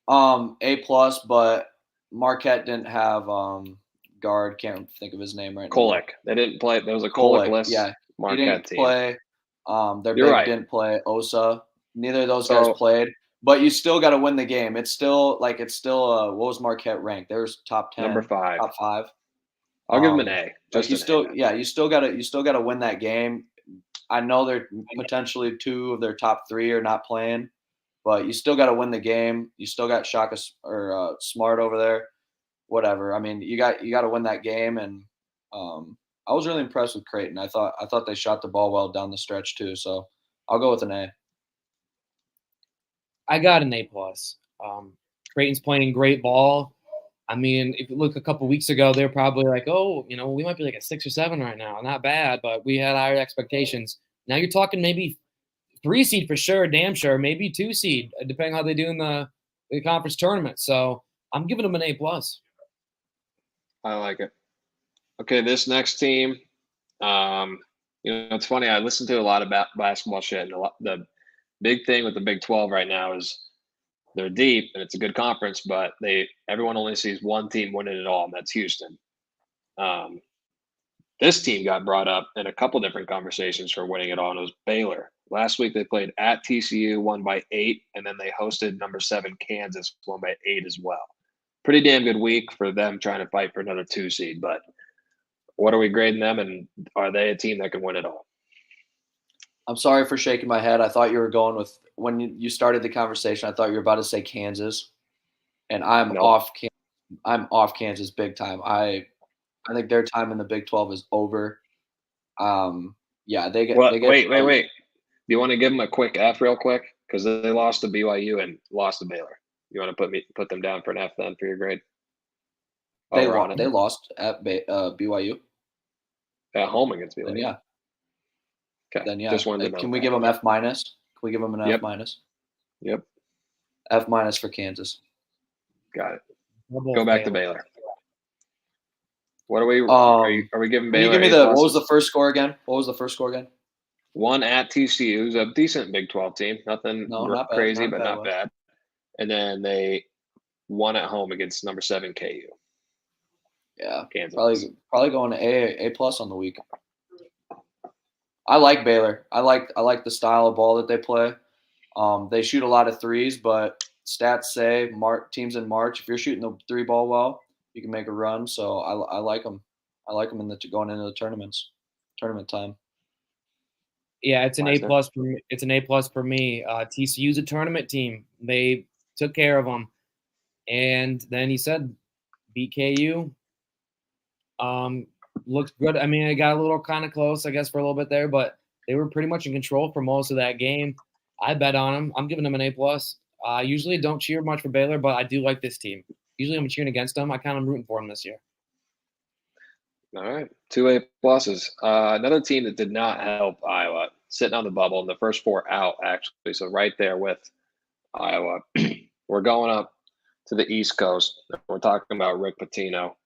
A+, but Marquette didn't have guard. Can't think of his name right now. They didn't play. There was a Kolek-less Marquette he didn't team. Play. Their big didn't play. Osa. Neither of those guys played. But you still got to win the game. It's still what was Marquette ranked? There's top 10, number 5, top 5. I'll give them an A. You still got to win that game. I know they're potentially 2 of their top 3 are not playing, but you still got to win the game. You still got Shaka or Smart over there. Whatever. I mean, you got to win that game, and I was really impressed with Creighton. I thought they shot the ball well down the stretch too. So I'll go with an A. I got an A+. Creighton's playing great ball. I mean, if you look a couple weeks ago, they're probably like, we might be like a 6 or 7 right now. Not bad, but we had higher expectations. Now you're talking maybe 3 seed for sure, damn sure, maybe 2 seed, depending how they do in the conference tournament. So I'm giving them an A+. I like it. Okay, this next team, it's funny. I listen to a lot of basketball shit, and the big thing with the Big 12 right now is they're deep and it's a good conference, but everyone only sees one team winning it all, and that's Houston. This team got brought up in a couple different conversations for winning it all, and it was Baylor. Last week they played at TCU, won by 8, and then they hosted number 7 Kansas, won by 8 as well. Pretty damn good week for them trying to fight for another 2 seed. But what are we grading them, and are they a team that can win it all? I'm sorry for shaking my head. I thought you were going with – when you started the conversation, I thought you were about to say Kansas, and I'm off Kansas big time. I think their time in the Big 12 is over. Yeah, they get. Wait. Do you want to give them a quick F real quick? Because they lost to BYU and lost to Baylor. You want to put them down for an F then for your grade? They lost at BYU. At home against BYU. Then yeah. Okay. Then yeah. Just wanted to know. Can we give them F-? Can we give them an F-? Yep. F- for Kansas. Got it. Go back to Baylor. What are we? Are we giving Baylor? Can you give me what was the first score again? 1 at TCU, who's a decent Big 12 team. Nothing not crazy, but not bad. And then they won at home against number 7 KU. Yeah, Kansas. Probably going to A+ on the week. I like Baylor. I like the style of ball that they play. They shoot a lot of threes, but stats say teams in March, if you're shooting the 3 ball well, you can make a run. So I like them. I like them going into the tournament time. Yeah, it's an A+ for me. It's an A+ for me. TCU's a tournament team. They took care of them, and then he said, BKU. Looks good. I mean, it got a little kind of close, I guess, for a little bit there, but they were pretty much in control for most of that game. I bet on them. I'm giving them an A+. Usually don't cheer much for Baylor, but I do like this team. Usually I'm cheering against them. I kind of rooting for them this year. All right, 2 A+. Another team that did not help Iowa, sitting on the bubble in the first 4 out, actually. So right there with Iowa. We're going up to the East Coast. We're talking about Rick Pitino.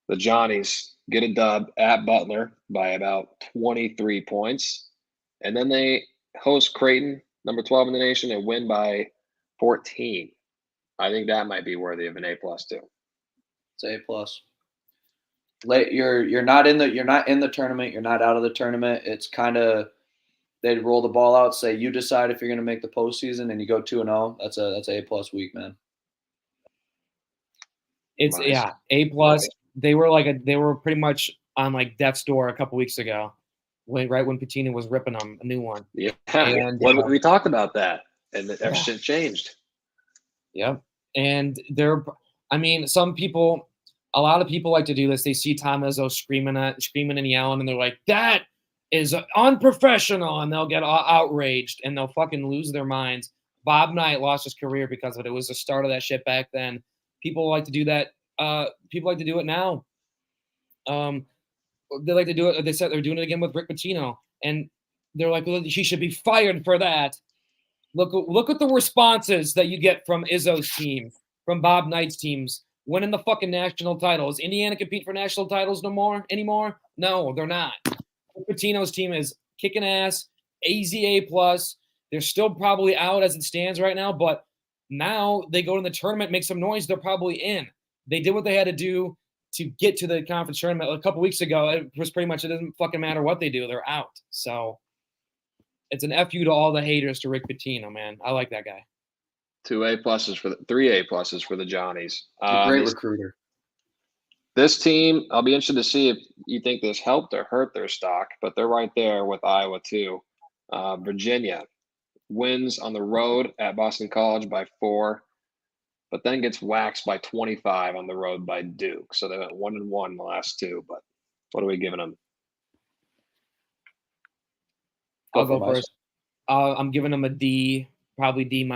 The Johnnies get a dub at Butler by about 23 points. And then they host Creighton, number 12 in the nation, and win by 14. I think that might be worthy of an A+ too. It's A+. You're not in the tournament. You're not out of the tournament. It's kind of they roll the ball out, say you decide if you're going to make the postseason, and you go 2-0. That's A+ week, man. It's nice. A+. They were pretty much on like death's door a couple weeks ago, when Pitino was ripping them a new one. Yeah, and we talked about that, and everything changed. Yep, and a lot of people like to do this. They see Tom Izzo screaming and yelling, and they're like, "That is unprofessional," and they'll get outraged and they'll fucking lose their minds. Bob Knight lost his career because of it. It was the start of that shit back then. People like to do that. People like to do it now. They like to do it. They said they're doing it again with Rick Pitino, and they're like, well, he should be fired for that. Look at the responses that you get from Izzo's team, from Bob Knight's teams, winning the fucking national titles. Indiana compete for national titles anymore? No, they're not. Rick Pitino's team is kicking ass. A+. They're still probably out as it stands right now, but now they go to the tournament, make some noise. They're probably in. They did what they had to do to get to the conference tournament a couple weeks ago. It was pretty much, it doesn't fucking matter what they do. They're out. So it's an F you to all the haters to Rick Pitino, man. I like that guy. 2 A+ for 3 A+ for the Johnnies. Great recruiter. This team, I'll be interested to see if you think this helped or hurt their stock, but they're right there with Iowa too. Virginia wins on the road at Boston College by 4, but then gets waxed by 25 on the road by Duke. So they went 1-1 in the last 2. But what are we giving them? I'll go first. I'm giving them a D, probably D-.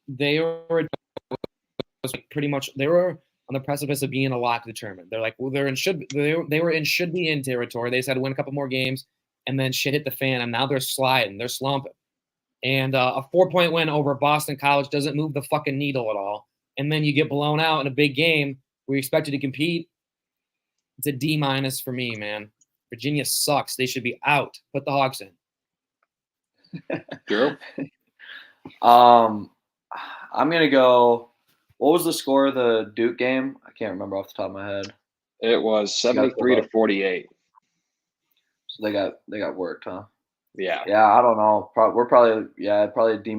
They were pretty much on the precipice of being a lock to the tournament. They're like, well, they were in should be in territory. They just had to win a couple more games, and then shit hit the fan, and now they're sliding, they're slumping. And a 4-point win over Boston College doesn't move the fucking needle at all. And then you get blown out in a big game where you're expected to compete. It's a D- for me, man. Virginia sucks. They should be out. Put the Hawks in. Drew? I'm gonna go. What was the score of the Duke game? I can't remember off the top of my head. It was 73 to 48. So they got worked, huh? Yeah. Yeah, I don't know. We're probably a D-.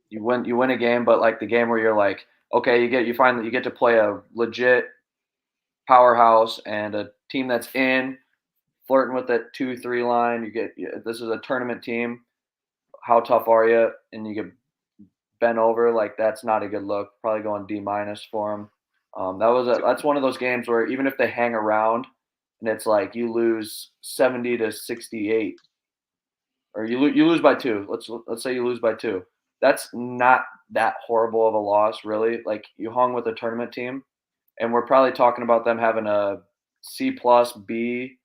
You win a game, but like the game where you're like, okay, you get to play a legit powerhouse and a team that's flirting with that 2-3 line. This is a tournament team. How tough are you? And you get bent over. Like that's not a good look. Probably going D- for them. That's one of those games where even if they hang around and it's like you lose 70 to 68, or you lose by 2. Let's say you lose by 2. That's not that horrible of a loss, really. Like you hung with a tournament team, and we're probably talking about them having a C+ to B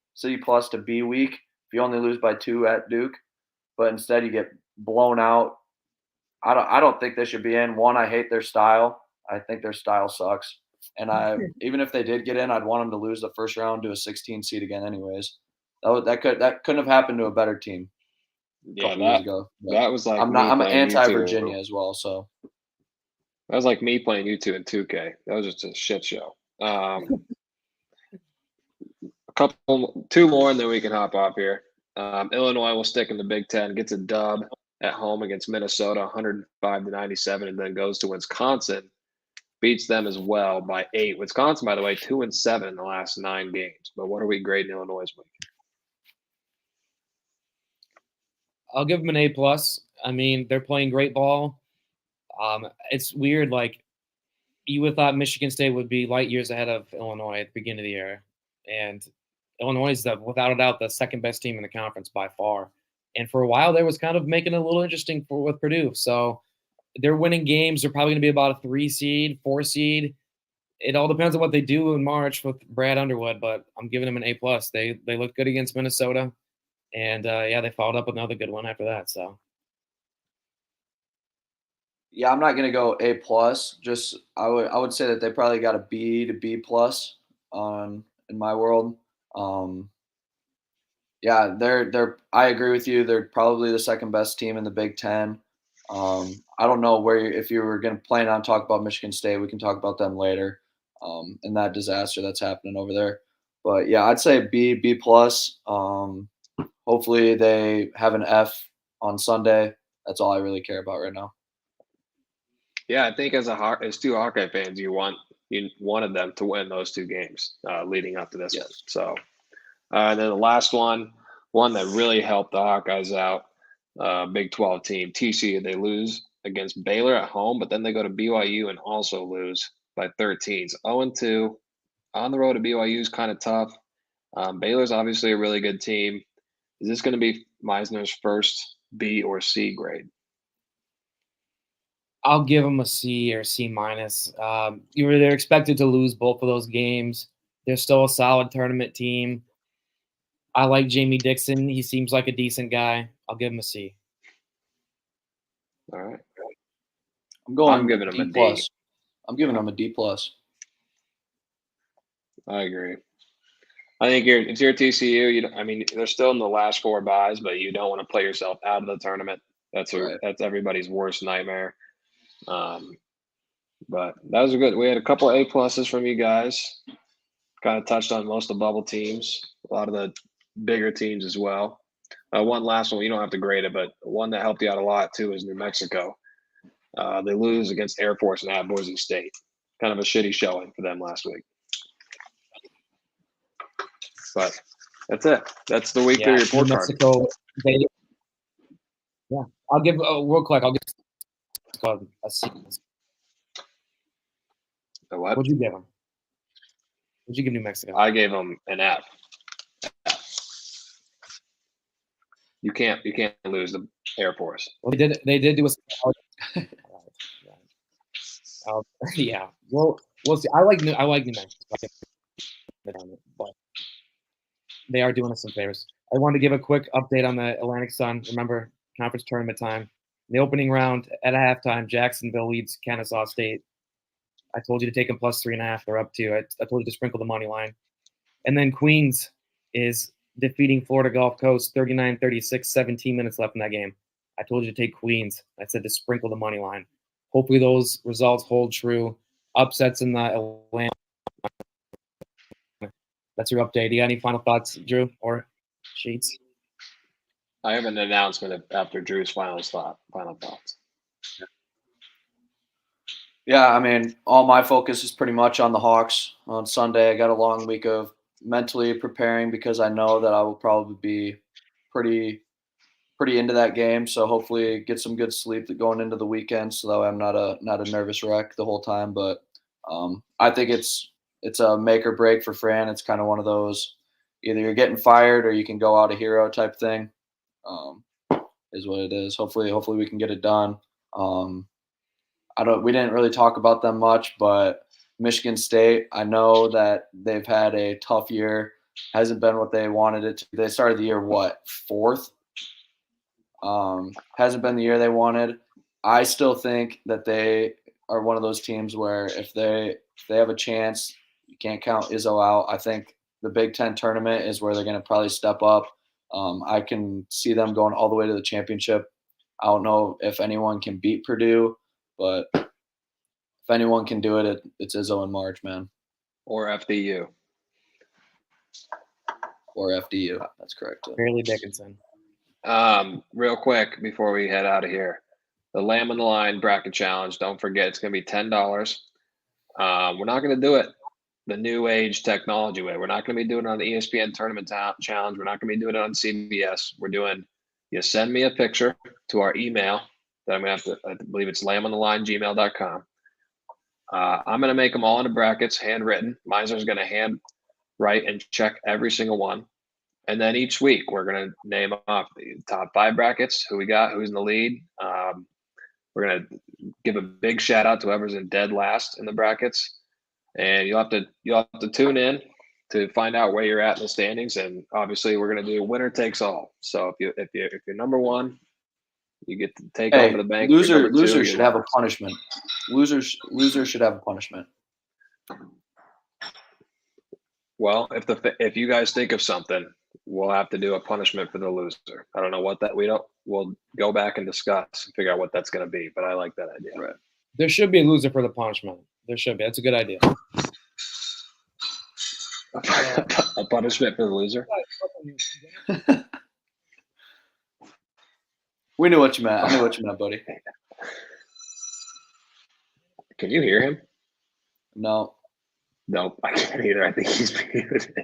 week if you only lose by 2 at Duke, but instead you get blown out. I don't think they should be in. One, I hate their style. I think their style sucks. And even if they did get in, I'd want them to lose the first round to a 16 seed again, anyways. That couldn't have happened to a better team. Yeah, Years ago. that was like I'm anti-Virginia as well, so that was like me playing U2 in 2K. That was just a shit show. Two more, and then we can hop off here. Illinois will stick in the Big Ten, gets a dub at home against Minnesota, 105 to 97, and then goes to Wisconsin, beats them as well by 8. Wisconsin, by the way, 2-7 in the last 9 games. But what are we grading Illinois' week? I'll give them an A+. I mean, they're playing great ball. It's weird. Like, you would have thought Michigan State would be light years ahead of Illinois at the beginning of the year. And Illinois is, without a doubt, the second best team in the conference by far. And for a while, they was kind of making it a little interesting with Purdue. So they're winning games. They're probably going to be about a 3 seed, 4 seed. It all depends on what they do in March with Brad Underwood, but I'm giving them an A+. They looked good against Minnesota. And, they followed up with another good one after that. So, yeah, I'm not gonna go A+. Just I would say that they probably got a B to B+ in my world. Yeah, they're. I agree with you. They're probably the second best team in the Big Ten. I don't know if you were gonna plan on talk about Michigan State. We can talk about them later. And that disaster that's happening over there. But yeah, I'd say B+. Hopefully they have an F on Sunday. That's all I really care about right now. Yeah, I think as two Hawkeye fans, you wanted them to win those 2 games leading up to this one. So, and then the last one that really helped the Hawkeyes out, Big 12 team, TCU. They lose against Baylor at home, but then they go to BYU and also lose by 13. 0-2 on the road to BYU is kind of tough. Baylor's obviously a really good team. Is this going to be Meisner's first B or C grade? I'll give them a C or C-. They're expected to lose both of those games. They're still a solid tournament team. I like Jamie Dixon. He seems like a decent guy. I'll give him a C. All right. I'm giving him a D+. I'm giving him a D+. I agree. I think it's your TCU. They're still in the last 4 byes, but you don't want to play yourself out of the tournament. That's everybody's worst nightmare. But that was good. We had a couple of A+ from you guys. Kind of touched on most of the bubble teams, a lot of the bigger teams as well. One last one, you don't have to grade it, but one that helped you out a lot too is New Mexico. They lose against Air Force and at Boise State. Kind of a shitty showing for them last week. But that's it. That's the week 3 report card. Mexico, I'll give real quick. I'll give a C. A what? What'd you give them? What'd you give New Mexico? I gave them an F. You can't lose the Air Force. Well, they did do a. Yeah. Well, we'll see. I like New Mexico, but they are doing us some favors. I wanted to give a quick update on the Atlantic Sun. Remember, conference tournament time. In the opening round, at a halftime, Jacksonville leads Kennesaw State. I told you to take them plus 3.5. They're up 2. I told you to sprinkle the money line. And then Queens is defeating Florida Gulf Coast 39-36, 17 minutes left in that game. I told you to take Queens. I said to sprinkle the money line. Hopefully those results hold true. Upsets in the Atlanta. That's your update. Do you got any final thoughts, Drew or Sheets? I have an announcement after Drew's final thoughts. Yeah, I mean, all my focus is pretty much on the Hawks on Sunday. I got a long week of mentally preparing because I know that I will probably be pretty into that game. So hopefully get some good sleep going into the weekend, so that way I'm not a nervous wreck the whole time. But I think it's a make or break for Fran. It's kind of one of those, either you're getting fired or you can go out a hero type thing. Is what it is. Hopefully we can get it done. We didn't really talk about them much, but Michigan State, I know that they've had a tough year. Hasn't been what they wanted it to. They started the year, fourth? Hasn't been the year they wanted. I still think that they are one of those teams where if they have a chance, you can't count Izzo out. I think the Big Ten tournament is where they're going to probably step up. I can see them going all the way to the championship. I don't know if anyone can beat Purdue, but if anyone can do it, it's Izzo and March, man. Or FDU. Or FDU. That's correct. Fairleigh Dickinson. Real quick before we head out of here, the Lamb on the Line bracket challenge. Don't forget, it's going to be $10. We're not going to do it the new age technology way. We're not going to be doing it on the ESPN tournament challenge. We're not going to be doing it on CBS. We're doing, you send me a picture to our email that I'm going to have to, I believe it's lambontheline@gmail.com. I'm going to make them all into brackets, handwritten. Miser's going to hand write and check every single one. And then each week we're going to name off the top 5 brackets, who we got, who's in the lead. We're going to give a big shout out to whoever's in dead last in the brackets. And you'll have to tune in to find out where you're at in the standings. And obviously we're going to do winner takes all. So if you're number 1, you get to take off of the bank. Loser should have a punishment. Losers should have a punishment. Well, if you guys think of something, we'll have to do a punishment for the loser. I don't know what that we'll go back and discuss and figure out what that's going to be, but I like that idea. Right. There should be a loser for the punishment. There should be. That's a good idea. A punishment for the loser? We knew what you meant. I knew what you meant, buddy. Can you hear him? No. Nope, I can't either. I think he's muted.